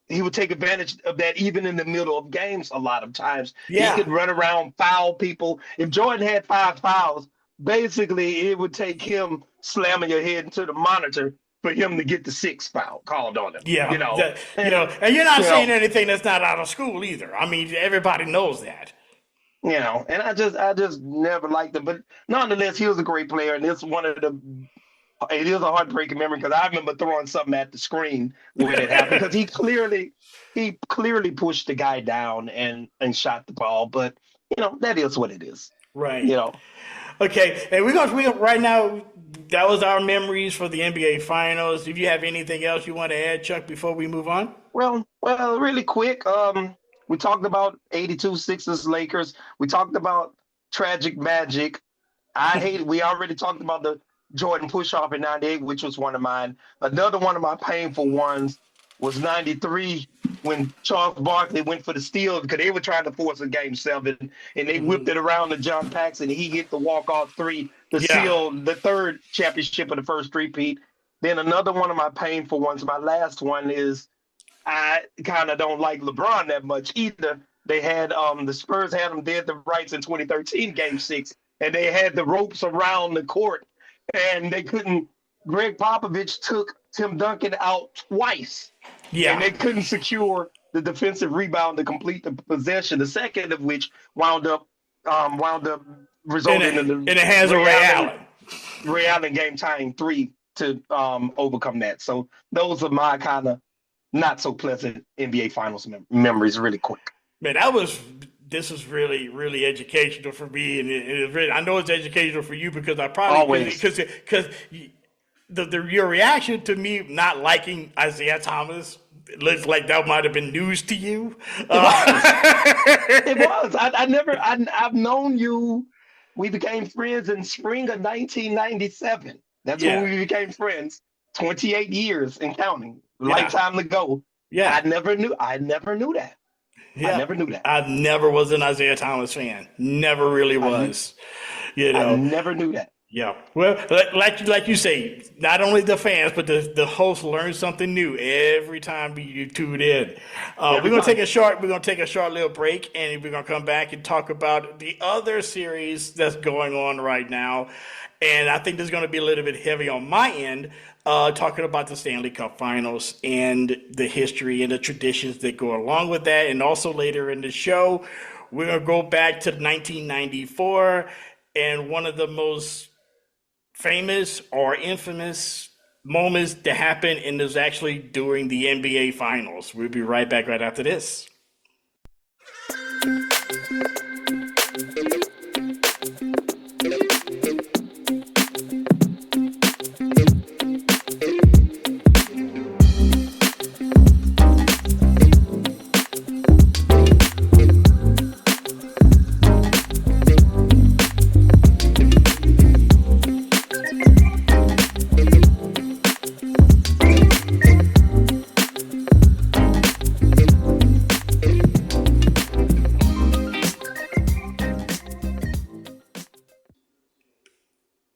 He would take advantage of that even in the middle of games a lot of times. yeah. He could run around, foul people. If Jordan had 5 fouls, basically it would take him slamming your head into the monitor for him to get the 6th foul called on him. Yeah, and you're not saying anything that's not out of school either. I mean, everybody knows that. And I just never liked him. But nonetheless, he was a great player, and it is a heartbreaking memory because I remember throwing something at the screen when it happened because he clearly pushed the guy down and shot the ball. But that is what it is. Right. Okay, and we right now. That was our memories for the NBA Finals. If you have anything else you want to add, Chuck, before we move on? Well, really quick. We talked about 82 Sixers Lakers. We talked about tragic magic. We already talked about the Jordan push-off in 98, which was one of mine. Another one of my painful ones was 93 when Charles Barkley went for the steal because they were trying to force a Game 7, and they whipped it around to John Paxson, and he hit the walk-off 3 to seal the 3rd championship of the first three-peat. Then another one of my painful ones, my last one is I kind of don't like LeBron that much either. They had the Spurs had him dead the rights in 2013 Game 6, and they had the ropes around the court, and they couldn't. Greg Popovich took Tim Duncan out twice, and they couldn't secure the defensive rebound to complete the possession. The second of which wound up resulting in the hands of Ray Allen. Ray Allen game tying 3 to overcome that. So those are my kind of not so pleasant NBA Finals memories. Really quick. Man, this is really, really educational for me, and it's really, I know it's educational for you because I probably because your reaction to me not liking Isaiah Thomas looks like that might have been news to you. It was. I've known you. We became friends in spring of 1997. That's when we became friends. 28 years and counting. Lifetime to go. Yeah. I never knew that. Yeah. I never knew that. I never was an Isaiah Thomas fan. Never really was. I never knew that. Yeah. Well, like you say, not only the fans, but the hosts learn something new every time you tune in. We're gonna take a short little break, and we're gonna come back and talk about the other series that's going on right now. And I think this is gonna be a little bit heavy on my end, talking about the Stanley Cup Finals and the history and the traditions that go along with that. And also later in the show, we're gonna go back to 1994 and one of the most famous or infamous moments that happened, and is actually during the NBA Finals. We'll be right back right after this.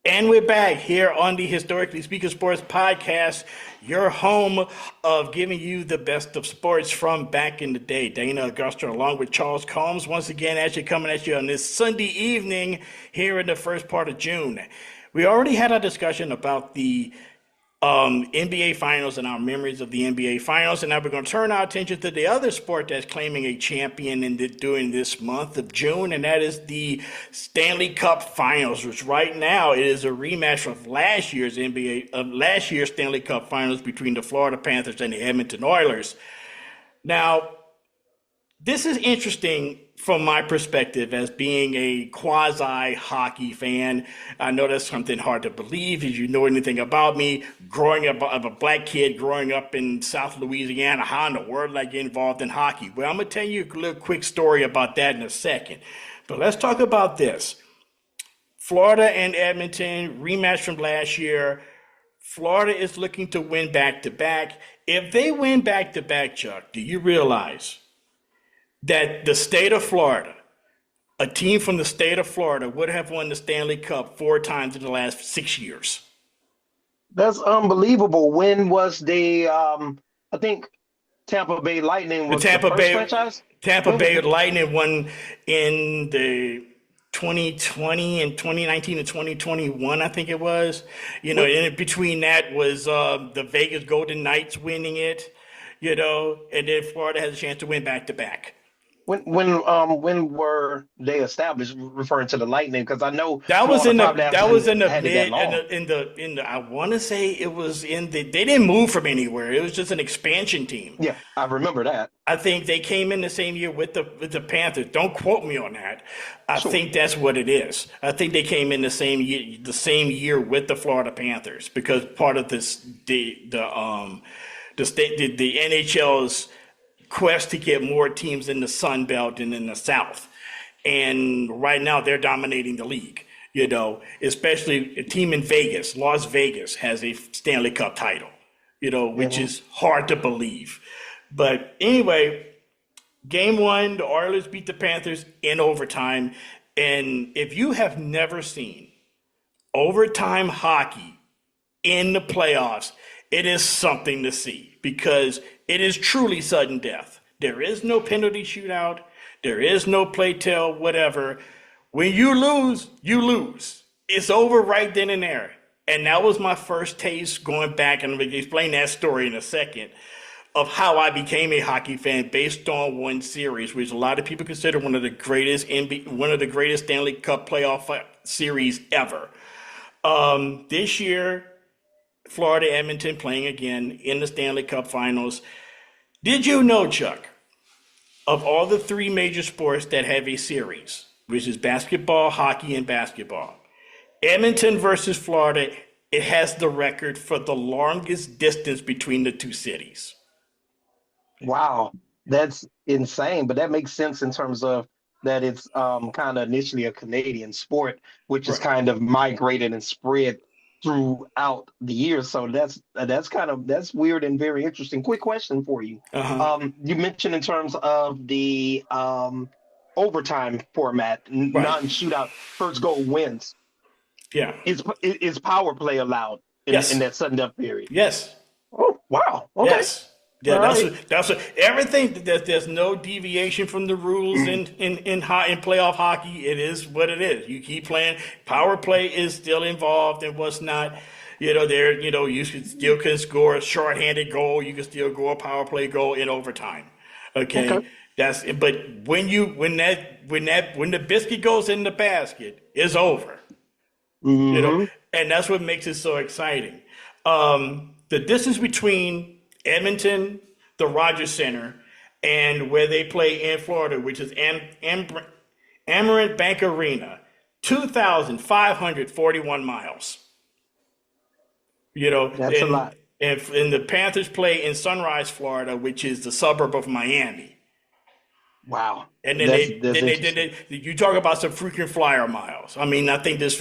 And we're back here on the Historically Speaking Sports Podcast, your home of giving you the best of sports from back in the day. Dana Augusta along with Charles Combs once again coming at you on this Sunday evening here in the first part of June. We already had a discussion about the NBA Finals and our memories of the NBA Finals, and now we're going to turn our attention to the other sport that's claiming a champion during this month of June, and that is the Stanley Cup Finals, which right now it is a rematch of last year's Stanley Cup Finals between the Florida Panthers and the Edmonton Oilers. Now, this is interesting from my perspective, as being a quasi hockey fan, I know that's something hard to believe. If you know anything about me, growing up, I'm a black kid growing up in South Louisiana, how in the world did I get involved in hockey? Well, I'm going to tell you a little quick story about that in a second. But let's talk about this. Florida and Edmonton, rematch from last year. Florida is looking to win back-to-back. If they win back-to-back, Chuck, do you realize that the state of Florida, a team from the state of Florida, would have won the Stanley Cup 4 times in the last 6 years? That's unbelievable. When was I think Tampa Bay Lightning was the first franchise? Tampa Bay Lightning won in the 2020 and 2019 and 2021, I think it was. And in between that was the Vegas Golden Knights winning it, and then Florida has a chance to win back-to-back. When were they established? Referring to the Lightning, because I know that was in the I want to say it was in the, they didn't move from anywhere. It was just an expansion team. Yeah, I remember that. I think they came in the same year with the Panthers. Don't quote me on that. I think that's what it is. I think they came in the same year with the Florida Panthers, because part of this the NHL's quest to get more teams in the Sun Belt and in the South. And right now they're dominating the league, especially a team in Vegas. Las Vegas has a Stanley Cup title, which is hard to believe. But anyway, game 1, the Oilers beat the Panthers in overtime. And if you have never seen overtime hockey in the playoffs, it is something to see, because it is truly sudden death. There is no penalty shootout. There is no play tell, whatever. When you lose, you lose. It's over right then and there. And that was my first taste, going back, and I'm going to explain that story in a second, of how I became a hockey fan based on one series, which a lot of people consider one of the greatest Stanley Cup playoff series ever. This year, Florida Edmonton playing again in the Stanley Cup Finals. Did you know, Chuck, of all the 3 major sports that have a series, which is basketball, hockey, and basketball, Edmonton versus Florida, it has the record for the longest distance between the 2 cities. Wow, that's insane. But that makes sense in terms of that it's kind of initially a Canadian sport, which is kind of migrated and spread throughout the years. So that's weird and very interesting. Quick question for you. You mentioned in terms of the overtime format, non-shootout, first goal wins. Yeah. Is power play allowed in that sudden death period? Yes. Oh, wow. Okay. Yes. Yeah, that's everything. There's no deviation from the rules in playoff hockey. It is what it is. You keep playing. Power play is still involved and what's not. You can score a shorthanded goal. You can still go a power play goal in overtime. Okay. But when the biscuit goes in the basket, it's over. And that's what makes it so exciting. The distance between Edmonton, the Rogers Center, and where they play in Florida, which is Amerant Bank Arena, 2,541 miles. That's a lot. And the Panthers play in Sunrise, Florida, which is the suburb of Miami. Wow. And then you talk about some frequent flyer miles. I mean, I think this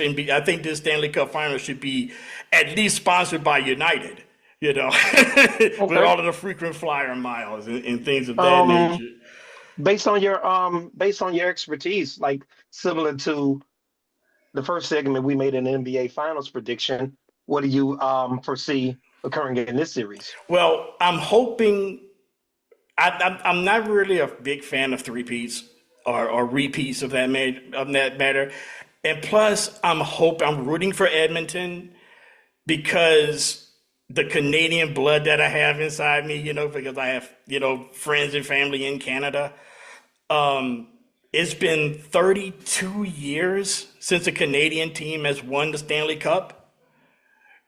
Stanley Cup Final should be at least sponsored by United. With all of the frequent flyer miles and things of that nature. Based on your expertise, like similar to the first segment we made in the NBA Finals prediction, what do you foresee occurring in this series? Well, I'm hoping. I'm not really a big fan of three-peats or repeats of that matter, and plus I'm rooting for Edmonton because the Canadian blood that I have inside me, because I have, friends and family in Canada. It's been 32 years since a Canadian team has won the Stanley Cup,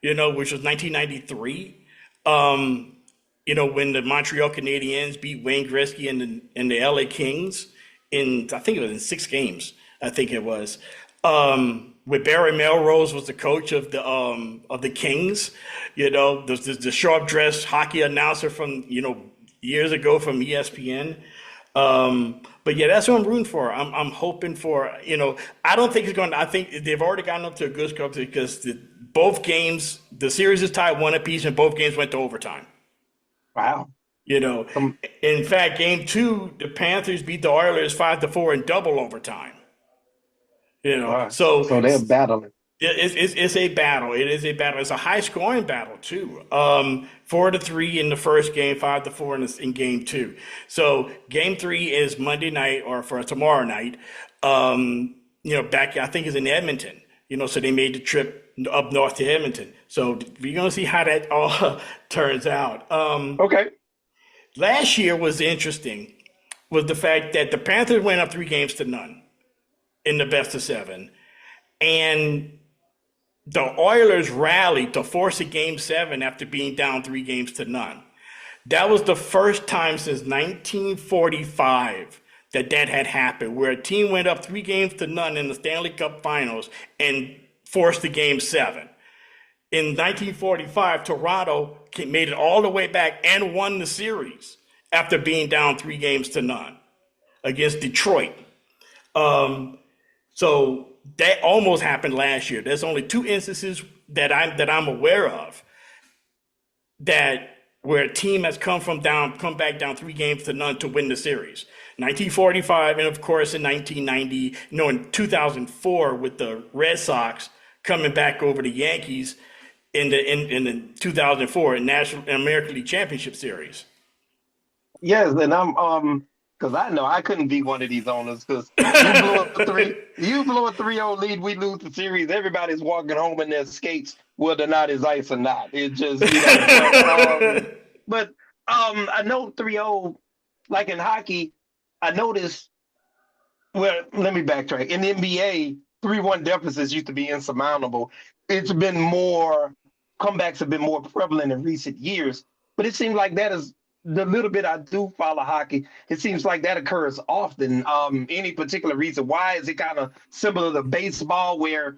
which was 1993. When the Montreal Canadiens beat Wayne Gretzky and the LA Kings I think it was in 6 games. I think it was. Where Barry Melrose was the coach of the Kings, the sharp dressed hockey announcer from years ago from ESPN. But yeah, that's what I'm rooting for. I'm hoping for. I don't think it's going. I think they've already gotten up to a good score because both games, the series is tied 1 apiece, and both games went to overtime. Wow. In fact, game 2, the Panthers beat the Oilers 5-4 in double overtime. Wow. So they're battling. It's a battle. It is a battle. It's a high scoring battle too. 4-3 in the first game, 5-4 in game 2. So game 3 is Monday night or for tomorrow night. Back I think it's in Edmonton. So they made the trip up north to Edmonton. So we're gonna see how that all turns out. Okay. Last year was interesting. Was the fact that the Panthers went up 3-0 in the best of 7, and the Oilers rallied to force a game 7 after being down 3-0. That was the first time since 1945 that had happened, where a team went up 3-0 in the Stanley Cup Finals and forced the game 7. In 1945, Toronto made it all the way back and won the series after being down 3-0 against Detroit. So that almost happened last year. There's only 2 instances that I'm aware of where a team has come back down 3-0 to win the series. 1945, and of course in 1990, in 2004 with the Red Sox coming back over the Yankees in the 2004 National American League Championship Series. Yes, and I'm because I know I couldn't be one of these owners because you blow a 3-0 lead, we lose the series. Everybody's walking home in their skates, whether or not it's ice or not. It just but I know 3-0, like in hockey, I noticed. Well, let me backtrack. In the NBA, 3-1 deficits used to be insurmountable. It's been comebacks have been more prevalent in recent years, but it seems like that is. The little bit I do follow hockey, it seems like that occurs often. Any particular reason? Why is it kind of similar to baseball, where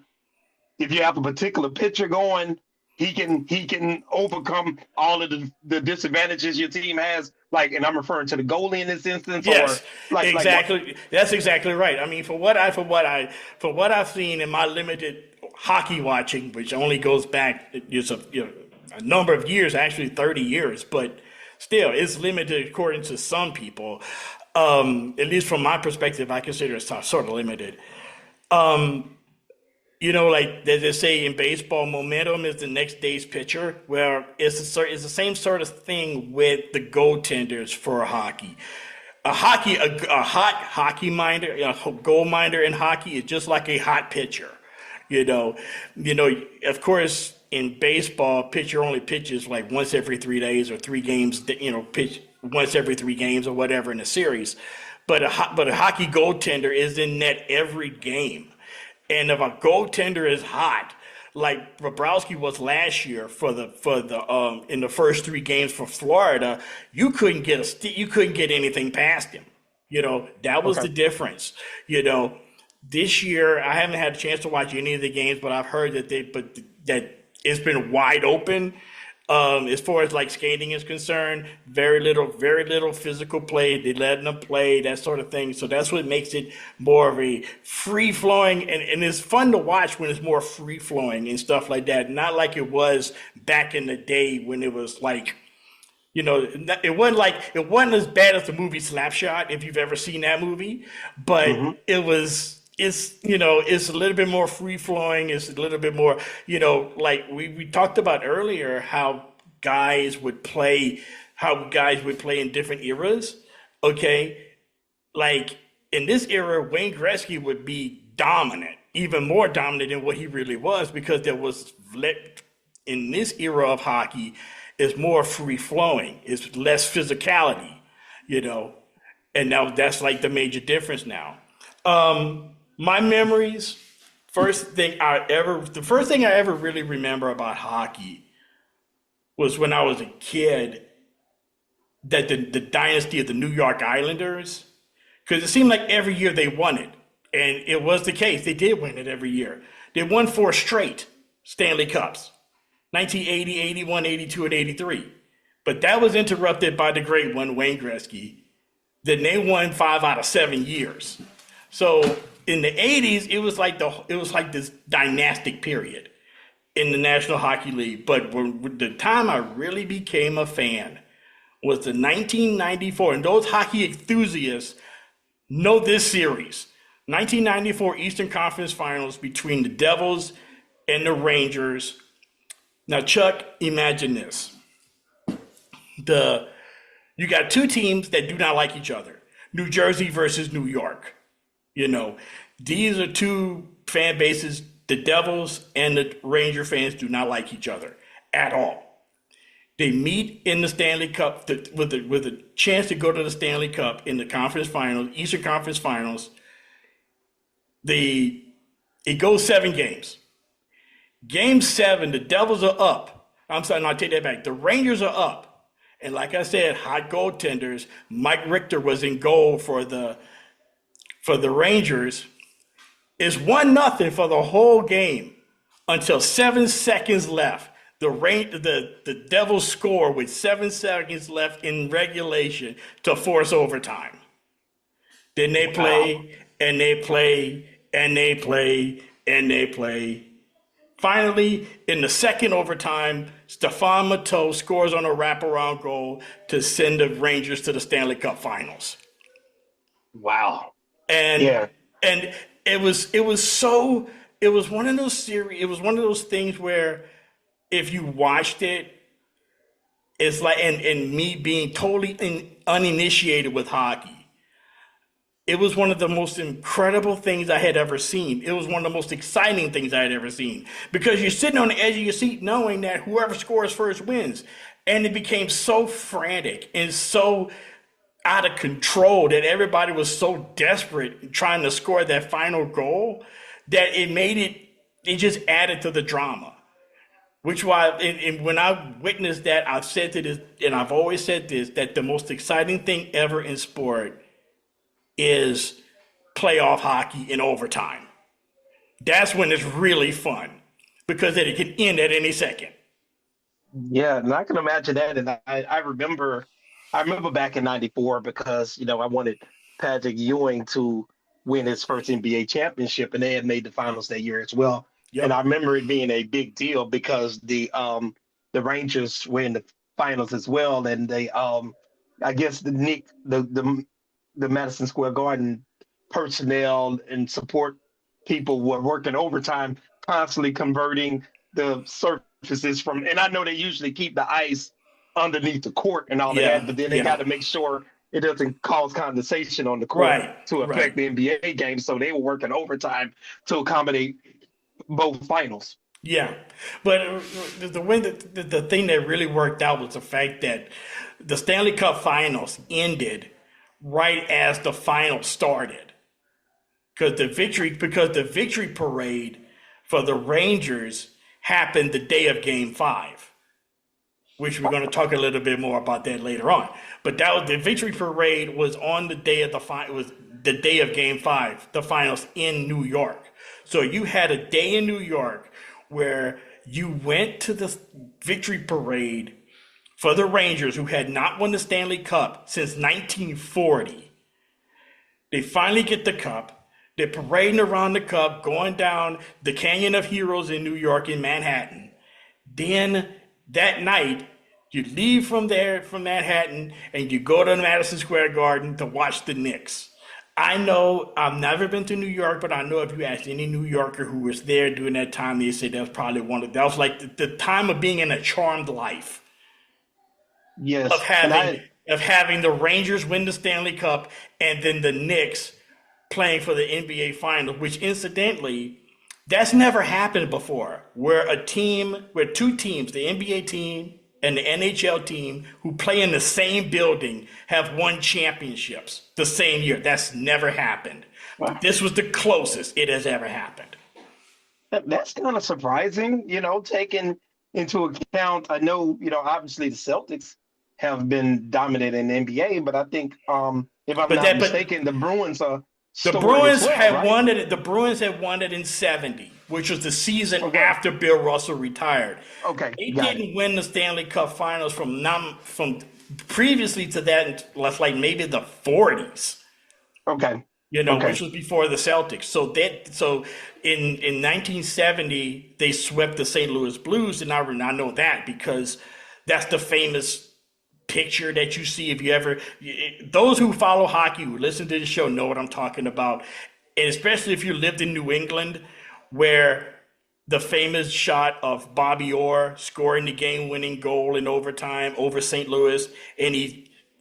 if you have a particular pitcher going, he can overcome all of the disadvantages your team has. Like, and I'm referring to the goalie in this instance. Yes, exactly. That's exactly right. I mean, for what I've seen in my limited hockey watching, which only goes back a number of years, actually 30 years, but. Still, it's limited according to some people. At least from my perspective, I consider it sort of limited. Like they say in baseball, momentum is the next day's pitcher. Well, it's the same sort of thing with the goaltenders for hockey. A hot hockey minder, a goal minder in hockey is just like a hot pitcher. Of course. In baseball, pitcher only pitches like once every 3 days or 3 games. Pitch once every 3 games or whatever in a series. But a hockey goaltender is in net every game. And if a goaltender is hot, like Bobrovsky was last year for the in the first 3 games for Florida, you couldn't get anything past him. That was the difference. This year I haven't had a chance to watch any of the games, but I've heard that it's been wide open as far as like skating is concerned. Very little physical play. They letting them play, that sort of thing. So that's what makes it more of a free flowing, and it's fun to watch when it's more free flowing and stuff like that. Not like it was back in the day when it was like, it wasn't as bad as the movie Slapshot, if you've ever seen that movie, but it's a little bit more free flowing. It's a little bit more, like we talked about earlier, how guys would play in different eras. Okay. Like in this era, Wayne Gretzky would be dominant, even more dominant than what he really was, because in this era of hockey, it's more free flowing. It's less physicality, and now that's like the major difference now. My memories, the first thing I ever really remember about hockey was when I was a kid, that the dynasty of the New York Islanders, because it seemed like every year they won it. And it was the case. They did win it every year. They won 4 straight Stanley Cups, 1980, 81, 82, and 83. But that was interrupted by the great one, Wayne Gretzky. Then they won 5 out of 7 years. So in the 80s, it was like this dynastic period in the National Hockey League. But the time I really became a fan was the 1994, and those hockey enthusiasts know this series. 1994 Eastern Conference Finals between the Devils and the Rangers. Now, Chuck, imagine this. You got 2 teams that do not like each other. New Jersey versus New York. These are 2 fan bases. The Devils and the Ranger fans do not like each other at all. They meet in the Stanley Cup with a chance to go to the Stanley Cup in the conference finals, Eastern Conference Finals. It goes 7 games. Game 7, the Devils are up. I'm sorry, no, I take that back. The Rangers are up. And like I said, hot goaltenders. Mike Richter was in goal for the Rangers. It's 1-0 for the whole game until 7 seconds left. The Devils score with 7 seconds left in regulation to force overtime. Then they play, and they play, and they play, and they play. Finally, in the second overtime, Stephane Matteau scores on a wraparound goal to send the Rangers to the Stanley Cup Finals. Wow. And it was one of those things where if you watched it, it's like, and me being totally uninitiated with hockey, it was one of the most incredible things I had ever seen. It was one of the most exciting things I had ever seen, because you're sitting on the edge of your seat knowing that whoever scores first wins. And it became so frantic and so out of control that everybody was so desperate trying to score that final goal that it just added to the drama. Which why, and when I witnessed that, I've said to this, and I've always said this, that the most exciting thing ever in sport is playoff hockey in overtime. That's when it's really fun, because then it can end at any second. Yeah, and I can imagine that. And I remember back in '94, because I wanted Patrick Ewing to win his first NBA championship, and they had made the finals that year as well. Yep. And I remember it being a big deal because the Rangers were in the finals as well, and they I guess the Madison Square Garden personnel and support people were working overtime, constantly converting the surfaces and I know they usually keep the ice underneath the court and all of that, but then they got to make sure it doesn't cause condensation on the court to affect the NBA game. So they were working overtime to accommodate both finals. Yeah, but the thing that really worked out was the fact that the Stanley Cup Finals ended right as the final started, because the victory parade for the Rangers happened the day of Game 5, which we're going to talk a little bit more about that later on. But that was the victory parade was on the day of the day of Game 5, the finals in New York. So you had a day in New York where you went to the victory parade for the Rangers, who had not won the Stanley Cup since 1940. They finally get the cup. They're parading around the cup, going down the Canyon of Heroes in New York, in Manhattan. Then that night, you leave from Manhattan, and you go to Madison Square Garden to watch the Knicks. I know I've never been to New York, but I know if you ask any New Yorker who was there during that time, they say that was probably that was like the time of being in a charmed life. Yes. Of having the Rangers win the Stanley Cup and then the Knicks playing for the NBA Finals, which incidentally, that's never happened before, where two teams, the NBA team and the NHL team, who play in the same building, have won championships the same year. That's never happened. Wow. This was the closest it has ever happened. That's kind of surprising, taking into account, I know, obviously the Celtics have been dominant in the NBA, but I think If I'm But not that, but mistaken, the Bruins are the storied as Bruins well, had right? won it. The Bruins had won it in '70, which was the season Okay. after Bill Russell retired. Okay. They Got it. didn't win the Stanley Cup Finals from previously to that, like maybe the '40s. Okay. Which Okay. was before the Celtics. So in 1970 they swept the St. Louis Blues, and I know that because that's the famous picture that you see if you ever. Those who follow hockey, who listen to the show, know what I'm talking about, and especially if you lived in New England, where the famous shot of Bobby Orr scoring the game-winning goal in overtime over St. Louis, and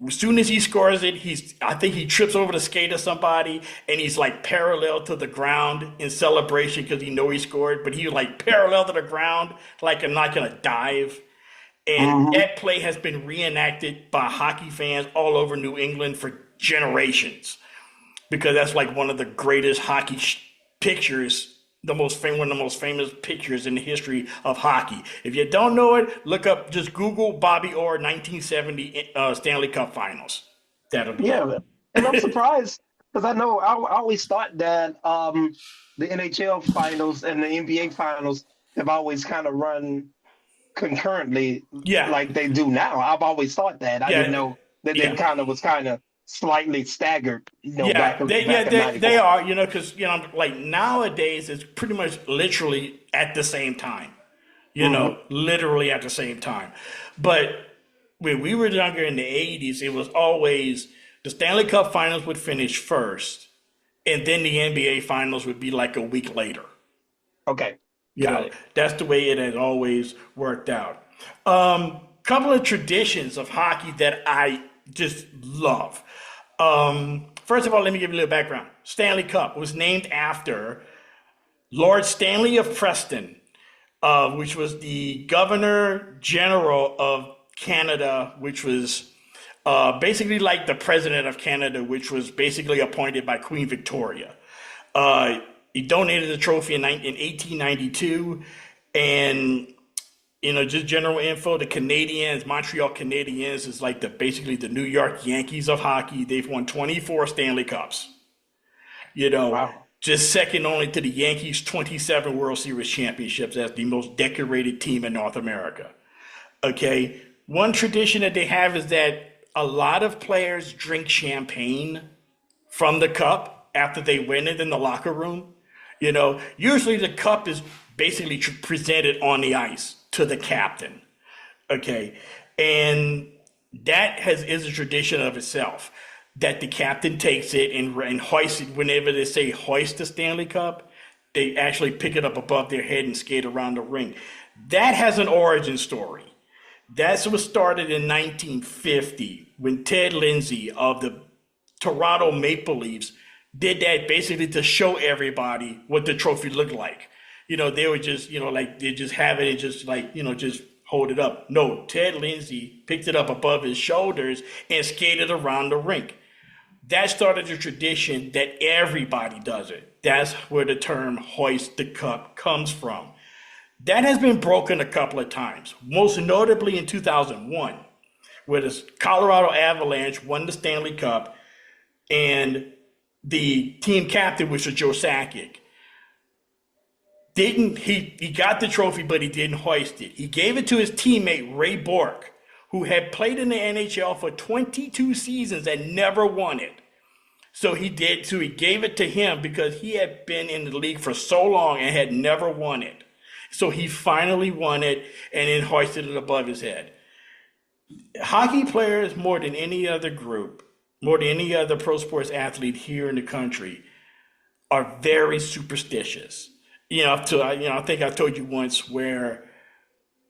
as soon as he scores it, I think he trips over the skate of somebody, and he's like parallel to the ground in celebration because he scored, but he was like parallel to the ground, like a dive. And Hmm. that play has been reenacted by hockey fans all over New England for generations because that's like one of the greatest hockey pictures, one of the most famous pictures in the history of hockey. If you don't know it, look up, just Google Bobby Orr 1970 Stanley Cup Finals. That'll be it. Yeah, and I'm surprised because I know I always thought that the NHL finals and the NBA finals have always kind of run concurrently Yeah, like they do now. I've always thought that. I didn't yeah, know that they yeah. kind of slightly staggered, Yeah, back in they '94. are, because like nowadays it's pretty much literally at the same time, Hmm. literally at the same time. But when we were younger in the '80s, it was always the Stanley Cup Finals would finish first, and then the NBA Finals would be like a week later. Okay, got it. That's the way it has always worked out. Couple of traditions of hockey that I just love. First of all, let me give you a little background. Stanley Cup was named after Lord Stanley of Preston, which was the Governor General of Canada, which was basically like the President of Canada, which was basically appointed by Queen Victoria. Uh, he donated the trophy in 1892, and just general info. The Canadiens, Montreal Canadiens, is like basically the New York Yankees of hockey. They've won 24 Stanley Cups. You know, Wow. just second only to the Yankees' 27 World Series championships as the most decorated team in North America. Okay, one tradition that they have is that a lot of players drink champagne from the cup after they win it in the locker room. Usually the cup is basically presented on the ice to the captain. Okay, and that is a tradition of itself that the captain takes it and hoists it. Whenever they say hoist the Stanley Cup, they actually pick it up above their head and skate around the ring. That has an origin story. That was started in 1950 when Ted Lindsay of the Toronto Maple Leafs did that basically to show everybody what the trophy looked like. They would just, like they just have it and just like, just hold it up. No, Ted Lindsay picked it up above his shoulders and skated around the rink. That started a tradition that everybody does it. That's where the term hoist the cup comes from. That has been broken a couple of times, most notably in 2001, where the Colorado Avalanche won the Stanley Cup and the team captain, which was Joe Sakic, he got the trophy, but he didn't hoist it. He gave it to his teammate, Ray Bourque, who had played in the NHL for 22 seasons and never won it. So he gave it to him because he had been in the league for so long and had never won it. So he finally won it and then hoisted it above his head. Hockey players, more than any other group, more than any other pro sports athlete here in the country, are very superstitious. I think I told you once where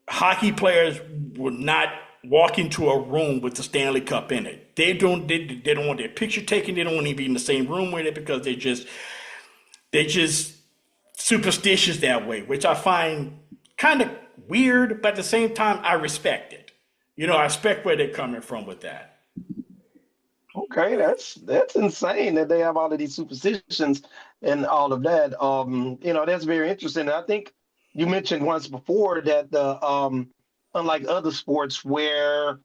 hockey players would not walk into a room with the Stanley Cup in it. They don't want their picture taken. They don't want to be in the same room with it because they're just superstitious that way, which I find kind of weird, but at the same time, I respect it. I respect where they're coming from with that. Okay, that's insane that they have all of these superstitions and all of that. That's very interesting. I think you mentioned once before that the unlike other sports where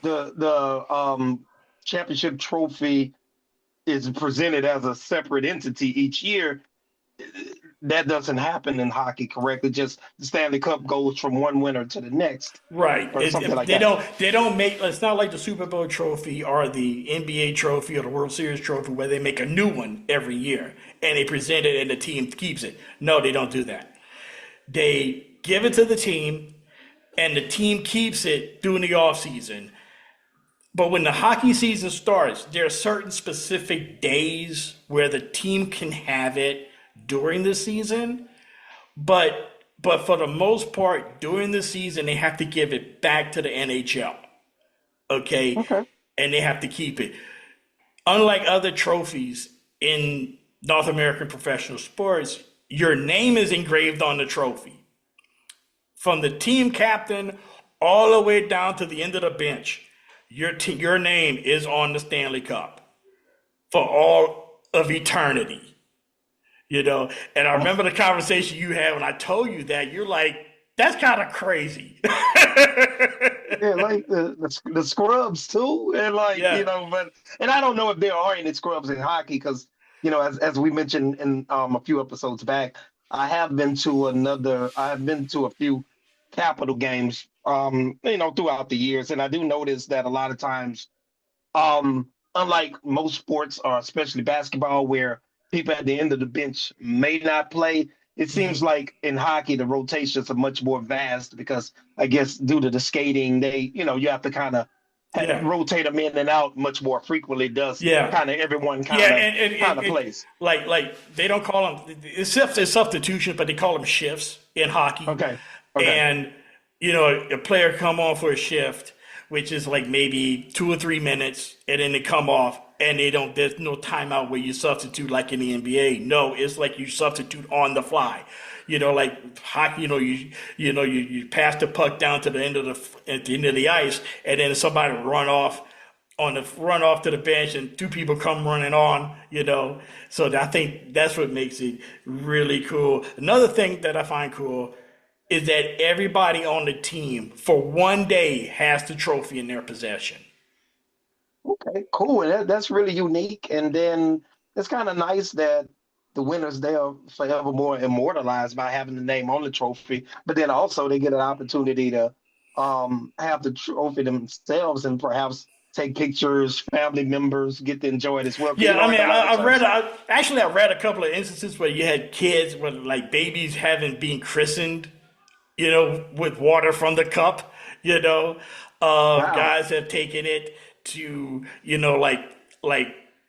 the championship trophy is presented as a separate entity each year. That doesn't happen in hockey, correct? It just the Stanley Cup goes from one winner to the next, Right. or something like They that. don't make, it's not like the Super Bowl trophy or the NBA trophy or the World Series trophy where they make a new one every year and they present it and the team keeps it. No, they don't do that. They give it to the team and the team keeps it during the off season. But when the hockey season starts, there are certain specific days where the team can have it during the season. But for the most part, during the season, they have to give it back to the NHL. Okay? Okay. And they have to keep it. Unlike other trophies in North American professional sports, your name is engraved on the trophy. From the team captain all the way down to the end of the bench, your name is on the Stanley Cup for all of eternity. And I remember the conversation you had when I told you that. You're like, that's kind of crazy. Yeah, like the scrubs too, and and I don't know if there are any scrubs in hockey because as we mentioned in a few episodes back, I have been to a few Capital games throughout the years, and I do notice that a lot of times, unlike most sports or especially basketball, where people at the end of the bench may not play. It seems like in hockey, the rotations are much more vast because I guess due to the skating, you have to kind of rotate them in and out much more frequently. Does kind of everyone kind of plays. Like they don't call them, it's substitution, but they call them shifts in hockey. Okay. And, a player come on for a shift, which is like maybe 2 or 3 minutes, and then they come off. And there's no timeout where you substitute like in the NBA. No, it's like you substitute on the fly. Like hockey, you pass the puck down to the end of the ice, and then somebody run off to the bench, and 2 people come running on. So I think that's what makes it really cool. Another thing that I find cool is that everybody on the team for one day has the trophy in their possession. Okay, cool. And that's really unique. And then it's kind of nice that the winners, they are forevermore immortalized by having the name on the trophy. But then also they get an opportunity to have the trophy themselves and perhaps take pictures, family members get to enjoy it as well. Yeah, I mean, I read a couple of instances where you had kids with like babies being christened, with water from the cup, Wow. guys have taken it to, like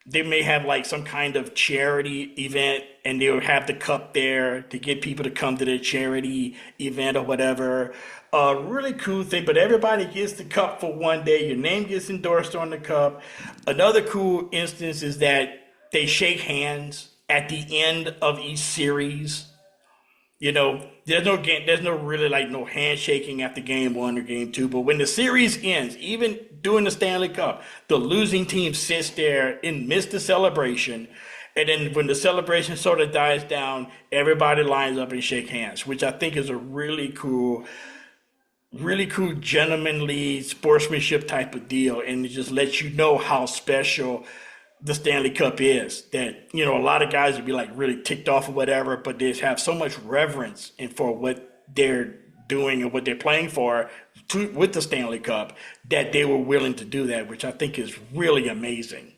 they may have like some kind of charity event and they'll have the cup there to get people to come to their charity event or whatever. Really cool thing, but everybody gets the cup for one day. Your name gets endorsed on the cup. Another cool instance is that they shake hands at the end of each series. There's no really like no handshaking after game 1 or game 2. But when the series ends, even during the Stanley Cup, the losing team sits there and miss the celebration. And then when the celebration sort of dies down, everybody lines up and shake hands, which I think is a really cool gentlemanly sportsmanship type of deal. And it just lets you know how special the Stanley Cup is. That, a lot of guys would be like really ticked off or whatever, but they have so much reverence for what they're doing and what they're playing for with the Stanley Cup that they were willing to do that, which I think is really amazing.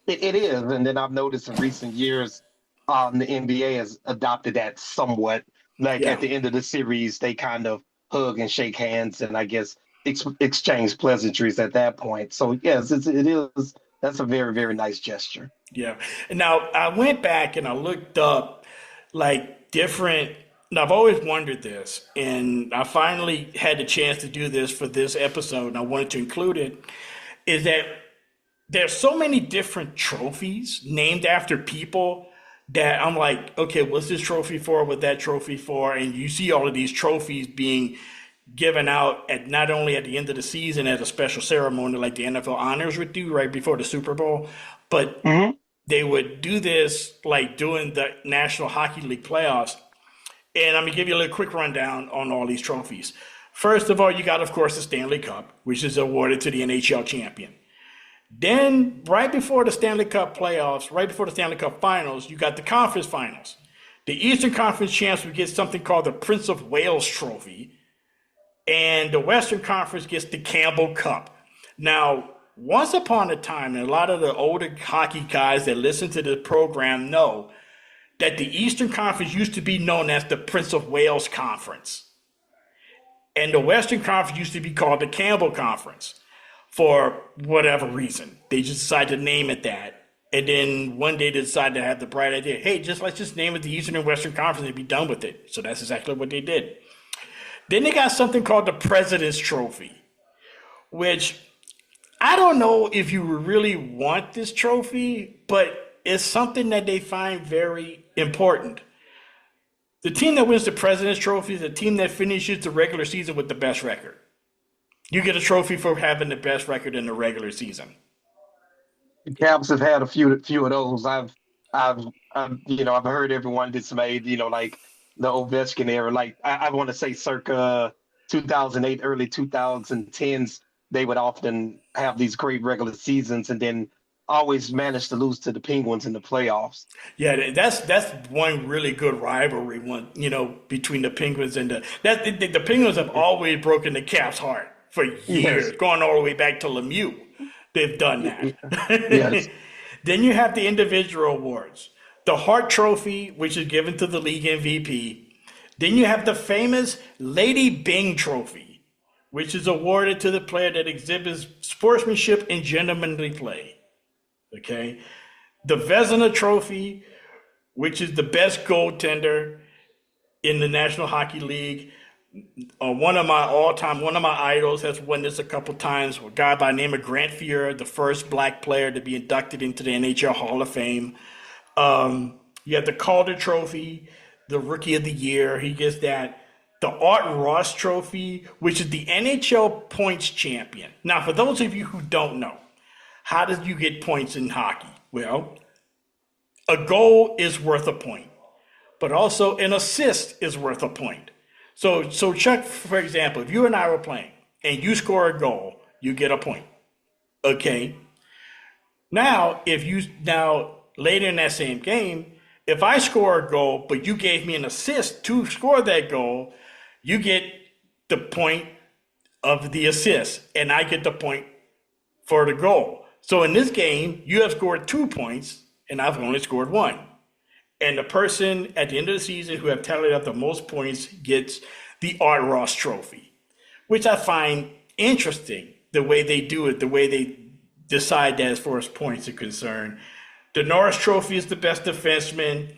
It is. And then I've noticed in recent years, the NBA has adopted that somewhat. Like at the end of the series, they kind of hug and shake hands and I guess exchange pleasantries at that point. So yes, it is. That's a very, very nice gesture. Yeah. And now I went back and I looked up like different, and I've always wondered this, and I finally had the chance to do this for this episode, and I wanted to include it, is that there's so many different trophies named after people that I'm like, okay, what's this trophy for? What's that trophy for? And you see all of these trophies being given out at not only at the end of the season at a special ceremony like the NFL honors would do right before the Super Bowl, but they would do this like during the National Hockey League playoffs. And I'm going to give you a little quick rundown on all these trophies. First of all, you got, of course, the Stanley Cup, which is awarded to the NHL champion. Then right before the Stanley Cup playoffs, right before the Stanley Cup finals, you got the conference finals. The Eastern Conference champs would get something called the Prince of Wales Trophy, and the Western Conference gets the Campbell Cup. Now, once upon a time, and a lot of the older hockey guys that listen to this program know that the Eastern Conference used to be known as the Prince of Wales Conference. And the Western Conference used to be called the Campbell Conference for whatever reason. They just decided to name it that. And then one day they decided to have the bright idea, hey, let's just name it the Eastern and Western Conference and be done with it. So that's exactly what they did. Then they got something called the President's Trophy, which I don't know if you really want this trophy, but it's something that they find very important. The team that wins the President's Trophy is the team that finishes the regular season with the best record. You get a trophy for having the best record in the regular season. The Cavs have had a few of those. I've heard everyone that's made, like the Ovechkin era, like I want to say circa 2008, early 2010s. They would often have these great regular seasons and then always manage to lose to the Penguins in the playoffs. Yeah, that's one really good rivalry one, between the Penguins and the Penguins have always broken the Caps' heart for years, going all the way back to Lemieux. They've done that. Yes. Then you have the individual awards. The Hart Trophy, which is given to the league MVP. Then you have the famous Lady Byng Trophy, which is awarded to the player that exhibits sportsmanship and gentlemanly play. Okay? The Vezina Trophy, which is the best goaltender in the National Hockey League. One of my idols has won this a couple times. A guy by the name of Grant Fuhr, the first black player to be inducted into the NHL Hall of Fame. You have the Calder Trophy, the Rookie of the Year. He gets that. The Art Ross Trophy, which is the NHL points champion. Now, for those of you who don't know, how did you get points in hockey? Well, a goal is worth a point, but also an assist is worth a point. So Chuck, for example, if you and I were playing and you score a goal, you get a point. Okay. Now, later in that same game, if I score a goal, but you gave me an assist to score that goal, you get the point of the assist, and I get the point for the goal. So in this game, you have scored 2 points, and I've only scored 1. And the person at the end of the season who have tallied up the most points gets the Art Ross Trophy, which I find interesting, the way they do it, the way they decide that as far as points are concerned. The Norris Trophy is the best defenseman,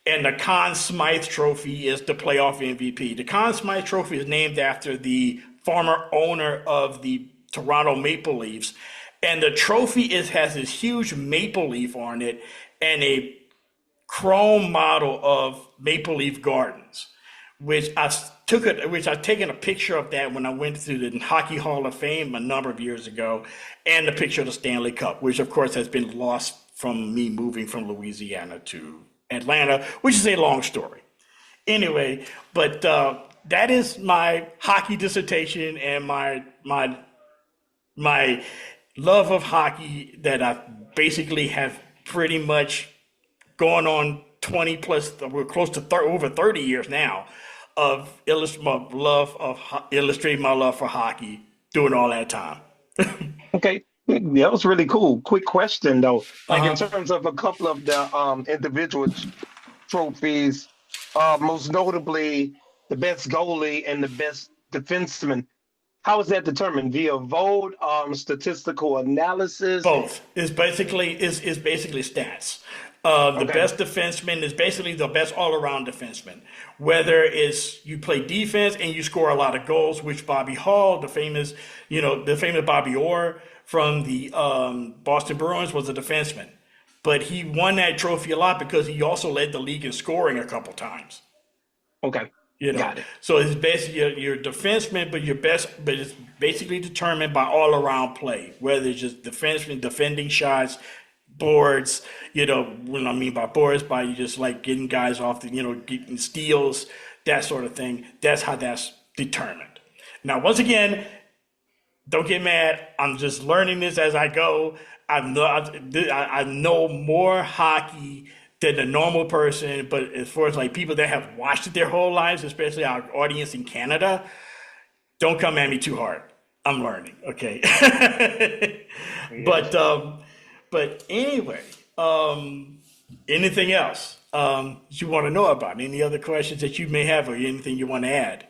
and the Conn Smythe Trophy is the playoff MVP. The Conn Smythe Trophy is named after the former owner of the Toronto Maple Leafs, and the trophy has this huge maple leaf on it and a chrome model of Maple Leaf Gardens, which I've taken a picture of that when I went to the Hockey Hall of Fame a number of years ago, and the picture of the Stanley Cup, which of course has been lost from me moving from Louisiana to Atlanta, which is a long story. Anyway, but that is my hockey dissertation and my love of hockey that I basically have pretty much going on 20 plus, we're close to over 30 years now of illustrating my love for hockey during all that time. Okay. Yeah, that was really cool. Quick question though, in terms of a couple of the individual trophies, most notably the best goalie and the best defenseman. How is that determined? Via vote, statistical analysis? Both. It's basically stats. The best defenseman is basically the best all-around defenseman. Whether it's you play defense and you score a lot of goals, which Bobby Hall, the famous Bobby Orr from the Boston Bruins, was a defenseman. But he won that trophy a lot because he also led the league in scoring a couple times. Okay. Got it. So it's basically you're a defenseman, but it's basically determined by all around play, whether it's just defenseman defending shots, boards, what I mean by boards, by you just like getting guys off getting steals, that sort of thing. That's how that's determined. Now, once again, Don't get mad. I'm just learning this as I go. I know more hockey than the normal person, but as far as like people that have watched it their whole lives, especially our audience in Canada, don't come at me too hard. I'm learning, okay? But but anyway, anything else you want to know about? Any other questions that you may have, or anything you want to add?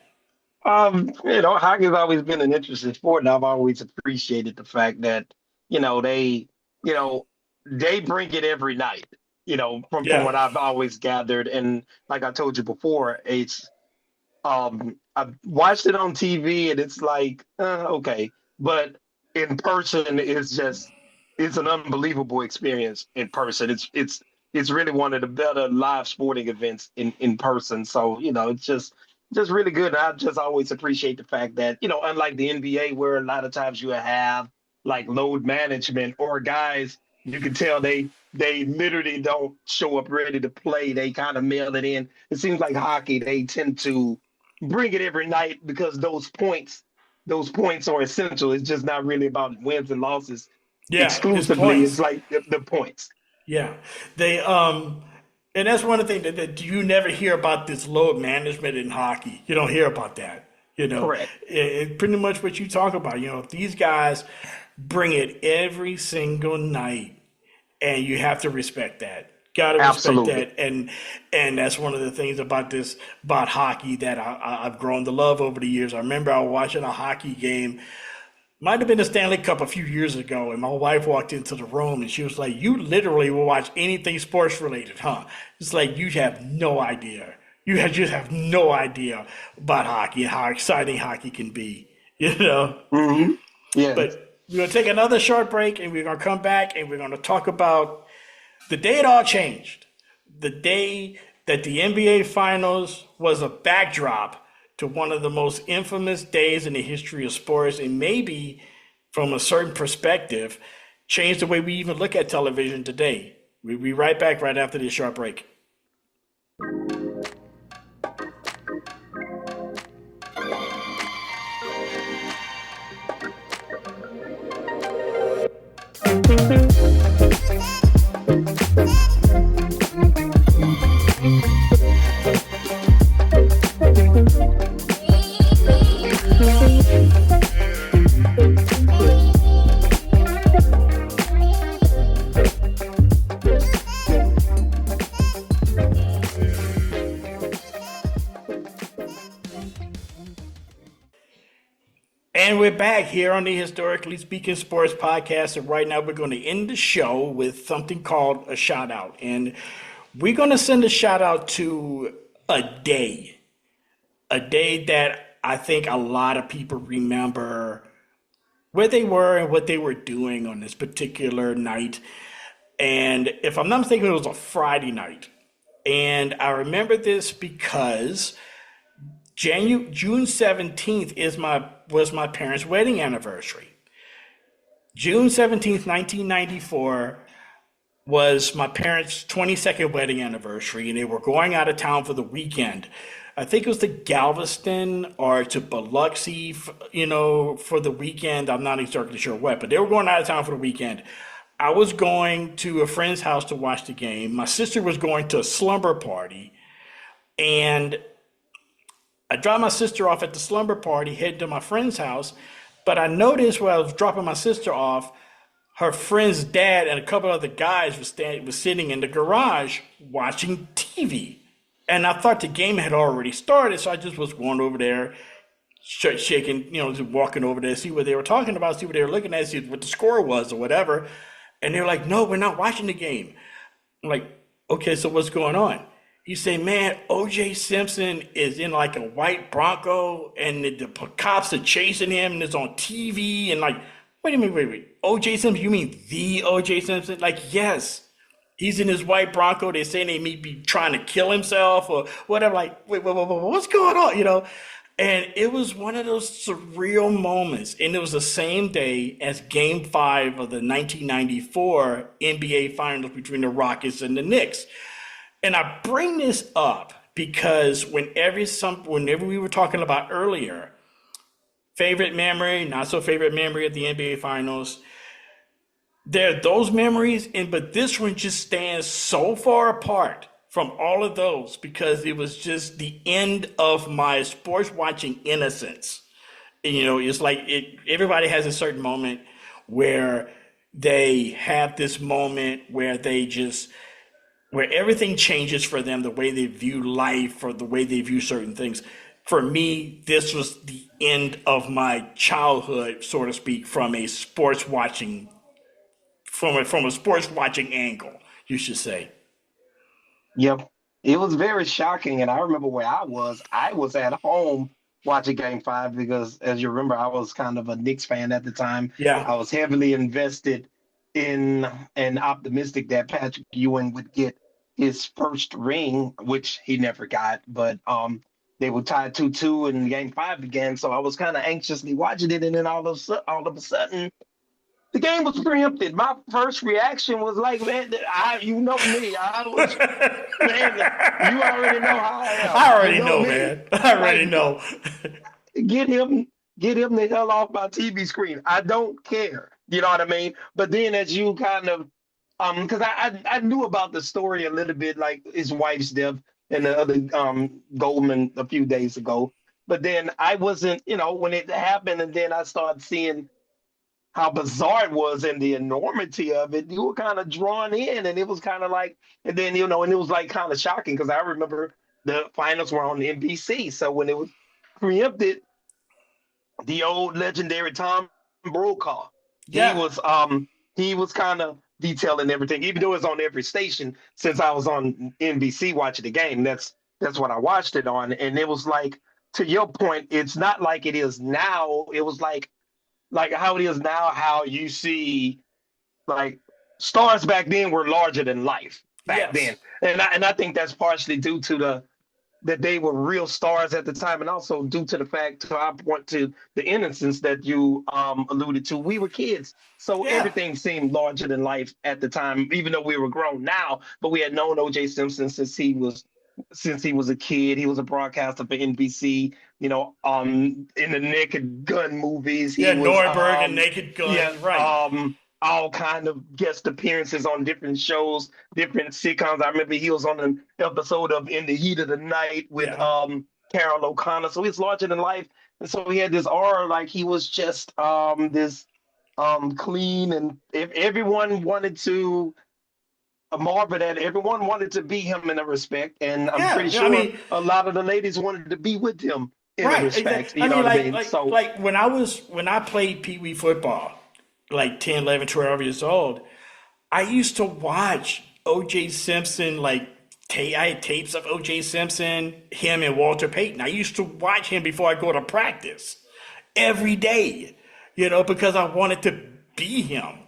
Hockey's always been an interesting sport, and I've always appreciated the fact that, you know, they, you know, they bring it every night, from Yeah, what I've always gathered. And like I told you before, I've watched it on TV and it's like, okay, but in person, it's an unbelievable experience in person. It's really one of the better live sporting events in person. So, it's just really good. And I just always appreciate the fact that, unlike the NBA, where a lot of times you have like load management or guys, you can tell they literally don't show up ready to play. They kind of mail it in. It seems like hockey, they tend to bring it every night because those points are essential. It's just not really about wins and losses yeah, his exclusively. It's points. like the points. Yeah, they and that's one of the things that you never hear about this load management in hockey. You don't hear about that. Correct. Pretty much what you talk about. These guys bring it every single night, and you have to respect that. Got to respect Absolutely. that, and that's one of the things about hockey that I've grown to love over the years. I remember I was watching a hockey game, might have been the Stanley Cup a few years ago, and my wife walked into the room and she was like, "You literally will watch anything sports related, huh?" It's like you have no idea. Just have no idea about hockey and how exciting hockey can be. You know. Hmm. Yes. But we're gonna take another short break, and we're gonna come back, and we're gonna talk about the day it all changed. The day that the NBA Finals was a backdrop to one of the most infamous days in the history of sports, and maybe from a certain perspective, changed the way we even look at television today. We'll be right back right after this short break. And we're back here on the Historically Speaking Sports Podcast. And right now we're going to end the show with something called a shout out. And we're going to send a shout out to a day that I think a lot of people remember where they were and what they were doing on this particular night. And if I'm not mistaken, it was a Friday night. And I remember this because June 17th was my parents' wedding anniversary. June 17th, 1994 was my parents' 22nd wedding anniversary, and they were going out of town for the weekend. I think it was to Galveston or to Biloxi, for the weekend. I'm not exactly sure what, but they were going out of town for the weekend. I was going to a friend's house to watch the game. My sister was going to a slumber party, and I dropped my sister off at the slumber party, headed to my friend's house, but I noticed while I was dropping my sister off, her friend's dad and a couple other guys was sitting in the garage watching TV. And I thought the game had already started, so I just was going over there, shaking, just walking over there, see what they were talking about, see what they were looking at, see what the score was or whatever. And they were like, "No, we're not watching the game." I'm like, "Okay, so what's going on?" You say, "Man, O.J. Simpson is in like a white Bronco and the cops are chasing him and it's on TV." And like, wait a minute, wait. O.J. Simpson, you mean the O.J. Simpson? Like, yes, he's in his white Bronco. They're saying they may be trying to kill himself or whatever. Like, wait, what's going on? And it was one of those surreal moments. And it was the same day as Game 5 of the 1994 NBA Finals between the Rockets and the Knicks. And I bring this up because whenever we were talking about earlier, favorite memory, not so favorite memory at the NBA Finals. There are those memories, but this one just stands so far apart from all of those because it was just the end of my sports watching innocence. And, it's like everybody has a certain moment where they have this moment where where everything changes for them, the way they view life or the way they view certain things. For me, this was the end of my childhood, so to speak, from a sports watching angle, you should say. Yep. It was very shocking. And I remember where I was. I was at home watching Game 5 because, as you remember, I was kind of a Knicks fan at the time. Yeah. I was heavily invested in and optimistic that Patrick Ewing would get his first ring, which he never got. But they were tied 2-2 and Game 5 began. So I was kind of anxiously watching it. And then all of a sudden, the game was preempted. My first reaction was like, man, you know me. I was, man, you already know how I am. I already know, man. I already know. Get him the hell off my TV screen. I don't care. You know what I mean? But then as you kind of, because I knew about the story a little bit, like his wife's death and the other Goldman a few days ago. But then I wasn't, when it happened, and then I started seeing how bizarre it was and the enormity of it, you were kind of drawn in, and it was kind of like, and then, and it was like kind of shocking because I remember the finals were on NBC. So when it was preempted, the old legendary Tom Brokaw, he was kind of detailing everything, even though it's on every station. Since I was on NBC watching the game, that's what I watched it on. And it was like, to your point, it's not like it is now. It was like how it is now, how you see like stars back then were larger than life back then. And I think that's partially due to that they were real stars at the time, and also due to the fact, to I point to the innocence that you alluded to. We were kids, so everything seemed larger than life at the time, even though we were grown now. But we had known O.J. Simpson since he was a kid. He was a broadcaster for NBC, in the Naked Gun movies. Nordberg and Naked Gun, right. All kind of guest appearances on different shows, different sitcoms. I remember he was on an episode of In the Heat of the Night with Carol O'Connor. So he's larger than life. And so he had this aura, like he was just this clean, and if everyone wanted to marvel at, everyone wanted to be him in a respect, and I'm pretty sure a lot of the ladies wanted to be with him in a respect. Exactly. Like when I played Pee Wee football, like 10, 11, 12 years old, I used to watch O.J. Simpson, I had tapes of O.J. Simpson, him and Walter Payton. I used to watch him before I go to practice every day, because I wanted to be him,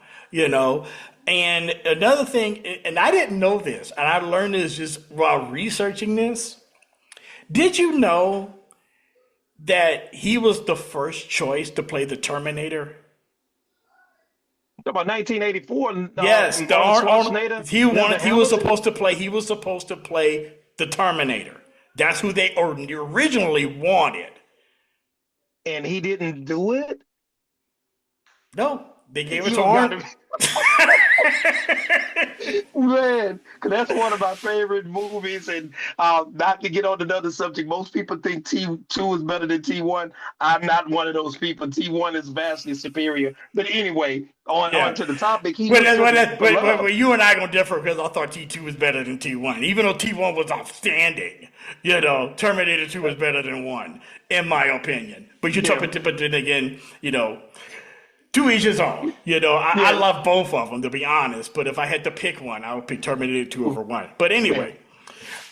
And another thing, and I didn't know this, and I learned this just while researching this. Did you know that he was the first choice to play the Terminator? About 1984. Yes, he was supposed to play the Terminator. That's who they originally wanted. And he didn't do it? No, they gave it to Arnold. Man, because that's one of my favorite movies. And not to get on another subject, most people think T2 is better than T1. I'm not one of those people. T1 is vastly superior. But anyway, on to the topic. But you and I are going to differ because I thought T2 was better than T1. Even though T1 was outstanding, Terminator 2 was better than 1, in my opinion. But but then again, to each his own. I love both of them, to be honest. But if I had to pick one, I would pick Terminator 2 over 1. But anyway,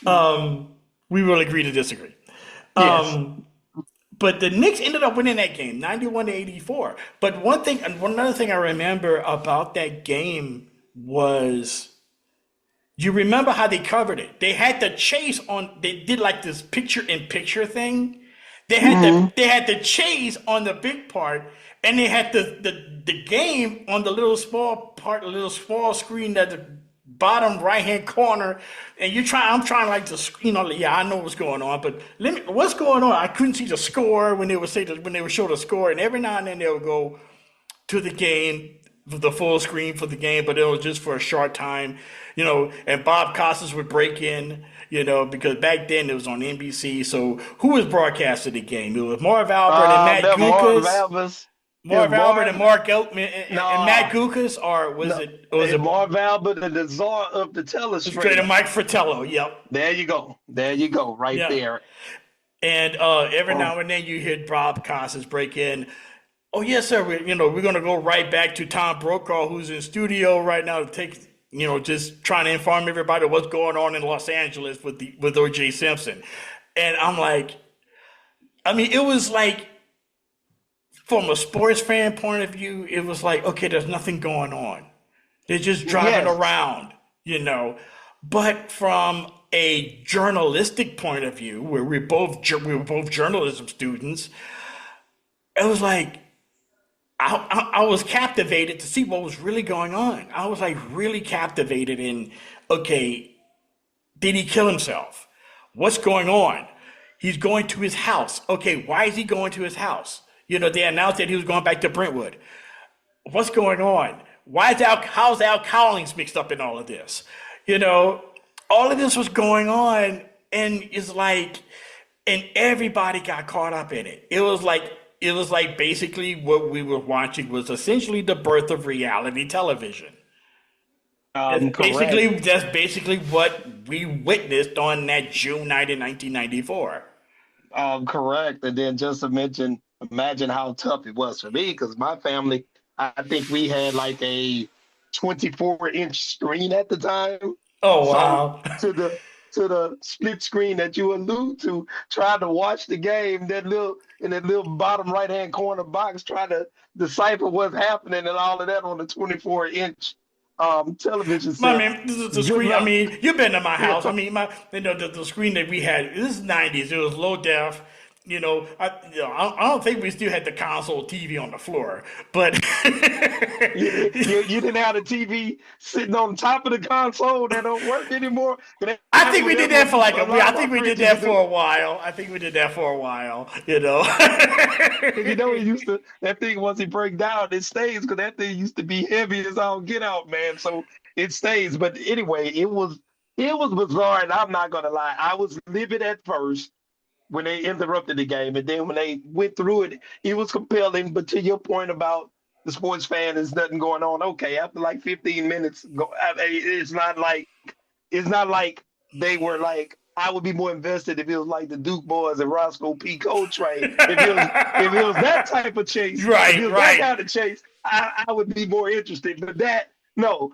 we will agree to disagree. But the Knicks ended up winning that game, 91-84. But another thing I remember about that game was, you remember how they covered it? They had the chase on. They did like this picture-in-picture thing. They had the chase on the big part. And they had the game on the little small screen that bottom right-hand corner, and I'm trying like to, I know what's going on, but what's going on? I couldn't see the score when they would show the score, and every now and then they would go to the game, the full screen for the game, but it was just for a short time, and Bob Costas would break in, because back then it was on NBC. So who was broadcasting the game? It was Marv Albert and Matt Gukas. Marv Albert and Mark Elkman and Matt Gukas, or was it Marv Albert and the czar of the telestrator? Straight to Mike Fratello, yep. There you go, right there. And every now and then you hear Bob Costas break in. Oh yes, sir. We're going to go right back to Tom Brokaw, who's in studio right now to take, just trying to inform everybody what's going on in Los Angeles with O.J. Simpson. And I'm like, it was like, from a sports fan point of view, it was like, okay, there's nothing going on. They're just driving around, But from a journalistic point of view, where we were both journalism students, it was like, I was captivated to see what was really going on. I was like really captivated in, okay, did he kill himself? What's going on? He's going to his house. Okay, why is he going to his house? They announced that he was going back to Brentwood. What's going on? How's Al Cowlings mixed up in all of this? All of this was going on, and it's like, and everybody got caught up in it. It was like basically what we were watching was essentially the birth of reality television. That's basically what we witnessed on that June night in 1994. Correct. And then just to imagine how tough it was for me, because my family, I think we had like a 24-inch screen at the time. Oh, wow. So to the split screen that you allude to, trying to watch the game, in that little bottom right-hand corner box, trying to decipher what's happening and all of that on the 24-inch television set. The screen. You've been to my house. The screen that we had. This is '90s. It was low def. I don't think we still had the console TV on the floor, but you didn't have the TV sitting on top of the console that don't work anymore. I think we did that for a while. That thing once it breaks down, it stays, because that thing used to be heavy as all get out, man. So it stays. But anyway, it was bizarre, and I'm not gonna lie, I was livid at first when they interrupted the game, and then when they went through it, it was compelling. But to your point about the sports fan, there's nothing going on. Okay, after like 15 minutes, it's not like they were like. I would be more invested if it was like the Duke boys and Roscoe P. Coltrane. If it was that type of chase, right. That kind of chase, I would be more interested. But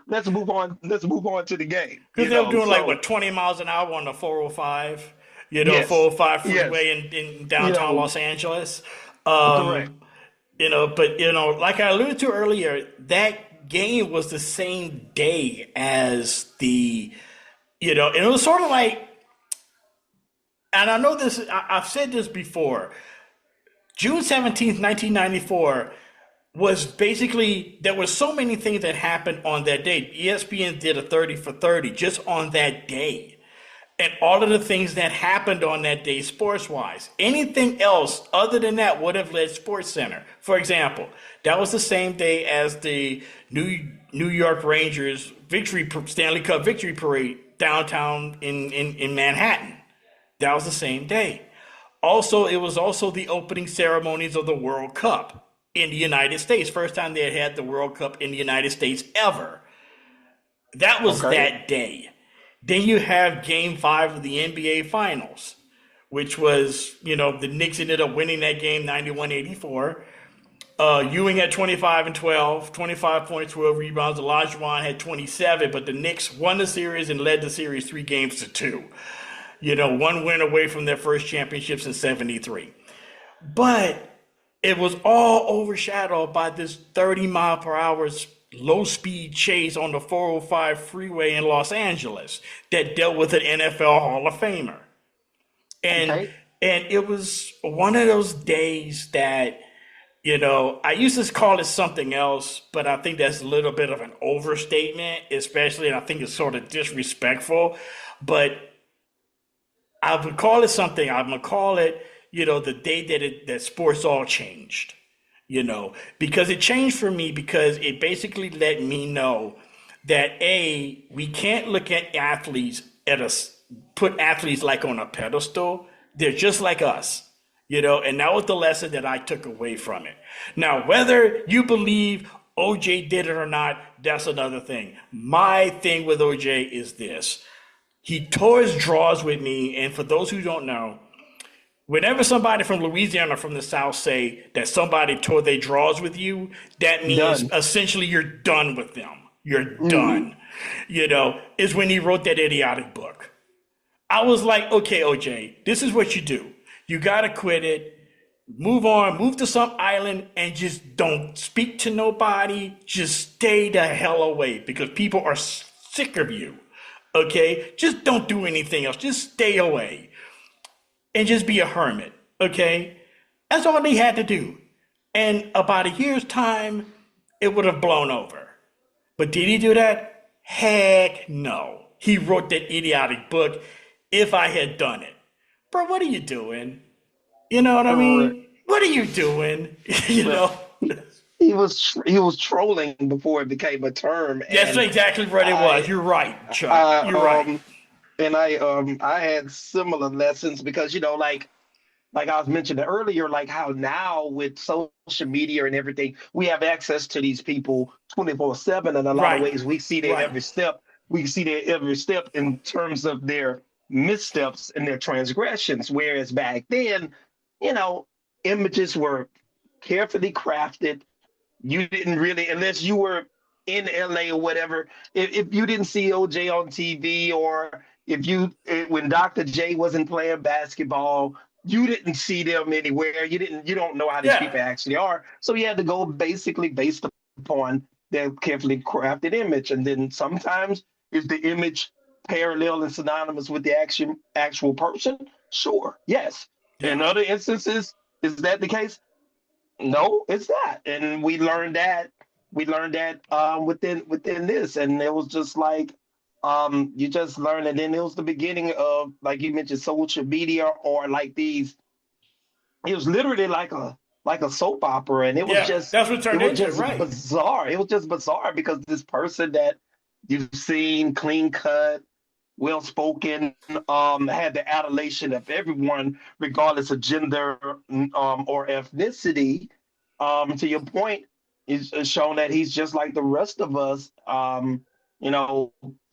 let's move on. Let's move on to the game. Because they were doing 20 miles an hour on the 405. 405 freeway in downtown Los Angeles. Correct. But like I alluded to earlier, that game was the same day as and it was sort of like, and I know this, I've said this before, June 17th, 1994 was basically, there were so many things that happened on that day. ESPN did a 30 for 30 just on that day. And all of the things that happened on that day sports-wise. Anything else other than that would have led Sports Center. For example, that was the same day as the New York Rangers Stanley Cup victory parade downtown in Manhattan. That was the same day. Also, it was also the opening ceremonies of the World Cup in the United States. First time they had the World Cup in the United States ever. That was that day. Then you have Game 5 of the NBA Finals, which was, the Knicks ended up winning that game 91-84. Ewing had 25 and 12, 25 points, 12 rebounds. Olajuwon had 27, but the Knicks won the series and led the series 3-2. One win away from their first championships in 73. But it was all overshadowed by this 30-mile-per-hour low-speed chase on the 405 freeway in Los Angeles that dealt with an NFL Hall of Famer. And it was one of those days that I used to call it something else, but I think that's a little bit of an overstatement, especially, and I think it's sort of disrespectful. But I would call it something. I'm gonna call it, the day that sports all changed. Because it changed for me because it basically let me know that we can't look at athletes put athletes like on a pedestal. They're just like us. And that was the lesson that I took away from it. Now, whether you believe OJ did it or not, that's another thing. My thing with OJ is this. He tore his draws with me, and for those who don't know, whenever somebody from Louisiana or from the South say that somebody tore their draws with you, that means essentially you're done with them. You're done. Is when he wrote that idiotic book. I was like, okay, OJ, this is what you do. You got to quit it, move on, move to some island, and just don't speak to nobody. Just stay the hell away because people are sick of you, okay? Just don't do anything else. Just stay away and just be a hermit, okay? That's all they had to do. And about a year's time, it would have blown over. But did he do that? Heck no. He wrote that idiotic book, If I Had Done It. Bro, what are you doing? You know what I mean? What are you doing? He was trolling before it became a term. That's exactly what it was. You're right, Chuck. You're right. And I had similar lessons because like I was mentioning earlier, like how now with social media and everything, we have access to these people 24/7 in a lot of ways. We see their every step. We see their every step in terms of their missteps and their transgressions. Whereas back then, images were carefully crafted. You didn't really, unless you were in LA or whatever, if you didn't see OJ on TV or when Dr. J wasn't playing basketball, you didn't see them anywhere. You don't know how these people actually are. So you had to go basically based upon their carefully crafted image. And then sometimes is the image parallel and synonymous with the actual person? Sure, yes. Yeah. In other instances, is that the case? No, it's not. And we learned that within this, and it was just like you just learn, and then it was the beginning of, like you mentioned, social media or like these. It was literally like a soap opera, and it was just that's what turned into right. Bizarre. It was just bizarre because this person that you've seen clean cut, well spoken, had the adulation of everyone, regardless of gender or ethnicity. To your point, is shown that he's just like the rest of us.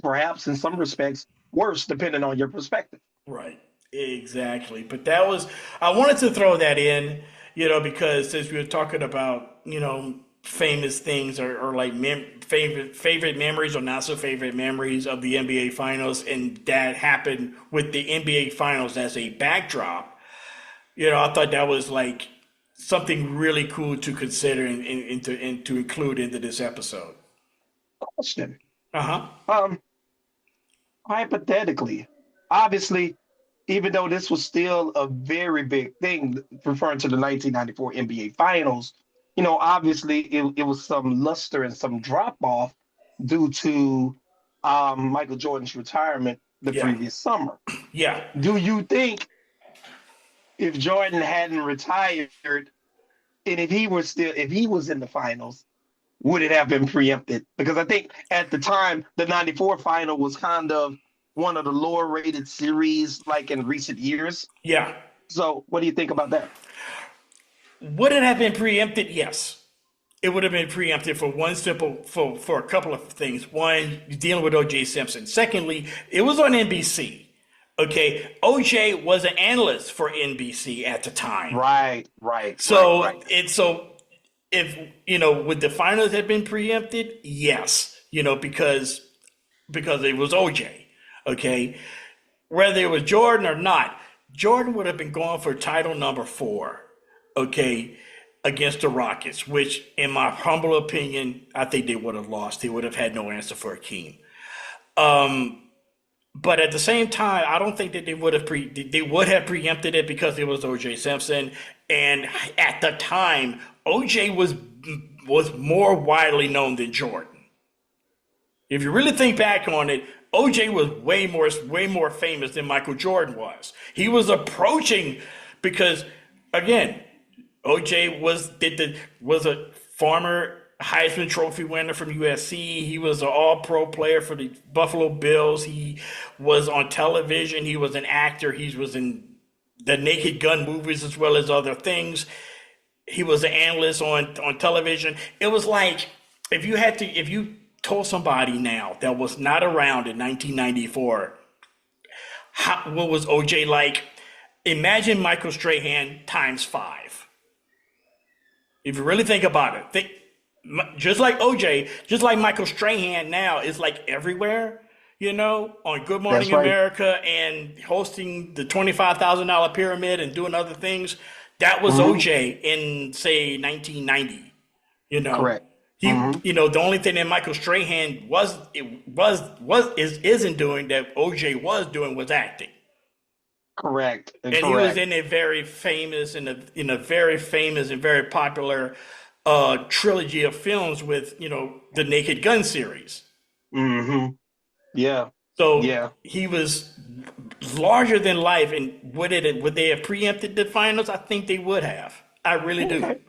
Perhaps in some respects worse, depending on your perspective. Right. Exactly. But I wanted to throw that in, because since we were talking about, famous things or like favorite memories or not so favorite memories of the NBA Finals, and that happened with the NBA Finals as a backdrop. I thought that was like something really cool to consider and to include into this episode. Question. Hypothetically, obviously, even though this was still a very big thing, referring to the 1994 NBA Finals, obviously it was some luster and some drop off due to Michael Jordan's retirement the previous summer. Yeah. Do you think if Jordan hadn't retired and if he was in the finals, would it have been preempted? Because I think at the time, the 94 final was kind of one of the lower rated series like in recent years. Yeah. So what do you think about that? Would it have been preempted? Yes. It would have been preempted for for a couple of things. One, dealing with O.J. Simpson. Secondly, it was on NBC. Okay. O.J. was an analyst for NBC at the time. Right. So if, would the finals have been preempted? Yes. Because it was O.J. Okay, whether it was Jordan or not, Jordan would have been going for title number 4, okay, against the Rockets, which, in my humble opinion, I think they would have lost. They would have had no answer for Hakeem. But at the same time, I don't think that they would have preempted it because it was O.J. Simpson, and at the time, O.J. was more widely known than Jordan. If you really think back on it, O.J. was way more famous than Michael Jordan was. He was approaching because, again, O.J. was a former Heisman Trophy winner from USC. He was an all-pro player for the Buffalo Bills. He was on television. He was an actor. He was in the Naked Gun movies as well as other things. He was an analyst on television. It was like if you told somebody now that was not around in 1994, what was OJ like? Imagine Michael Strahan times 5. If you really think about it, just like OJ, just like Michael Strahan now is like everywhere, on Good Morning America and hosting the $25,000 pyramid and doing other things. That was OJ in, say, 1990. Correct. The only thing that Michael Strahan isn't doing that OJ was doing was acting. Correct. And he was in a very famous and very popular trilogy of films with the Naked Gun series. Yeah. So he was larger than life. And would they have preempted the finals? I think they would have. I really do.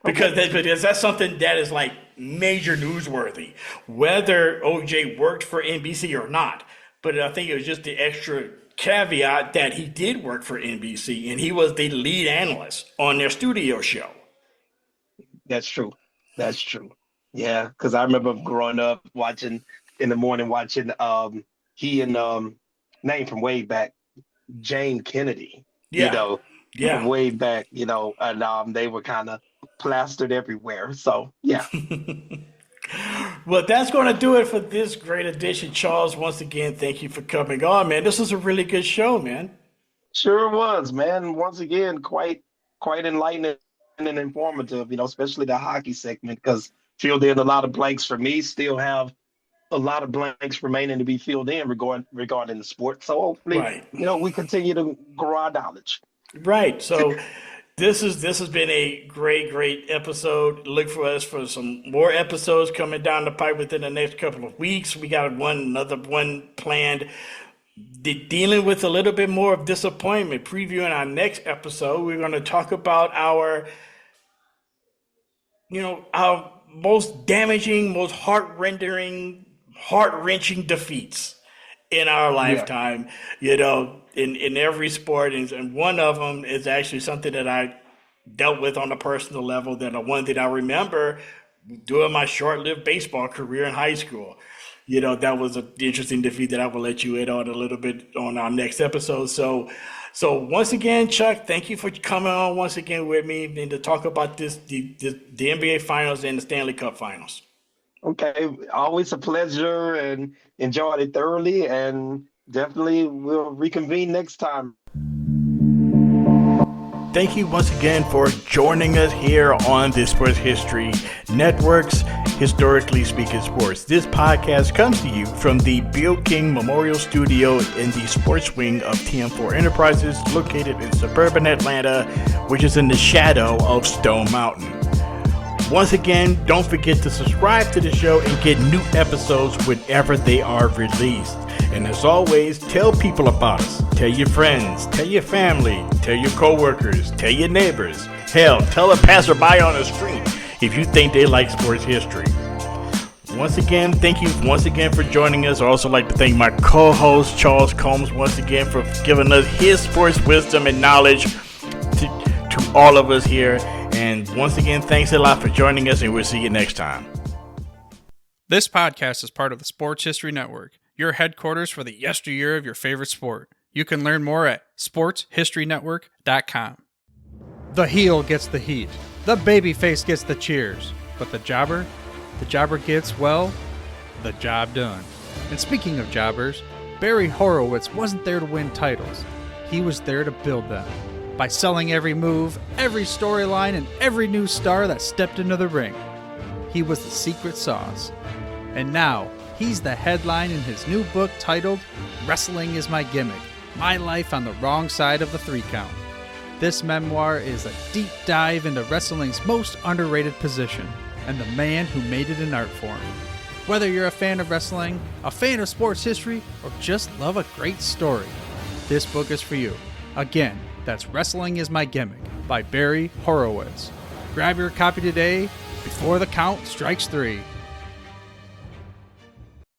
Because that's something that is like major newsworthy, whether OJ worked for NBC or not. But I think it was just the extra caveat that he did work for NBC and he was the lead analyst on their studio show. That's true. Yeah, because I remember growing up watching in the morning, he and name from way back, Jane Kennedy. From way back, and they were kind of plastered everywhere. So yeah. Well, that's going to do it for this great edition. Charles, once again, thank you for coming on, man. This was a really good show, man. Sure was, man. Once again, quite enlightening and informative, especially the hockey segment, because filled in a lot of blanks for me. Still have a lot of blanks remaining to be filled in regarding the sport. So hopefully, we continue to grow our knowledge. Right. So this has been a great episode. Look for us for some more episodes coming down the pipe within the next couple of weeks. We got another one planned. Dealing with a little bit more of disappointment. Previewing our next episode, we're going to talk about our most damaging, most heart-wrenching defeats in our lifetime. In every sport, and one of them is actually something that I dealt with on a personal level. One that I remember doing my short-lived baseball career in high school. That was an interesting defeat that I will let you in on a little bit on our next episode. So once again, Chuck, thank you for coming on once again with me and to talk about the NBA Finals and the Stanley Cup Finals. Okay, always a pleasure and enjoyed it thoroughly, and definitely we'll reconvene next time. Thank you once again for joining us here on the Sports History Network's Historically Speaking Sports. This podcast comes to you from the Bill King Memorial Studio in the sports wing of TM4 Enterprises, located in suburban Atlanta, which is in the shadow of Stone Mountain. Once again, don't forget to subscribe to the show and get new episodes whenever they are released. And as always, tell people about us. Tell your friends, tell your family, tell your coworkers, tell your neighbors. Hell, tell a passerby on the street if you think they like sports history. Once again, thank you once again for joining us. I also like to thank my co-host, Charles Combs, once again for giving us his sports wisdom and knowledge to all of us here. And once again, thanks a lot for joining us, and we'll see you next time. This podcast is part of the Sports History Network, your headquarters for the yesteryear of your favorite sport. You can learn more at sportshistorynetwork.com. The heel gets the heat. The babyface gets the cheers. But the jobber gets, well, the job done. And speaking of jobbers, Barry Horowitz wasn't there to win titles. He was there to build them. By selling every move, every storyline, and every new star that stepped into the ring. He was the secret sauce. And now, He's the headline in his new book titled Wrestling is My Gimmick, My Life on the Wrong Side of the Three Count. This memoir is a deep dive into wrestling's most underrated position and the man who made it an art form. Whether you're a fan of wrestling, a fan of sports history, or just love a great story, this book is for you. Again, that's Wrestling is My Gimmick by Barry Horowitz. Grab your copy today before the count strikes 3.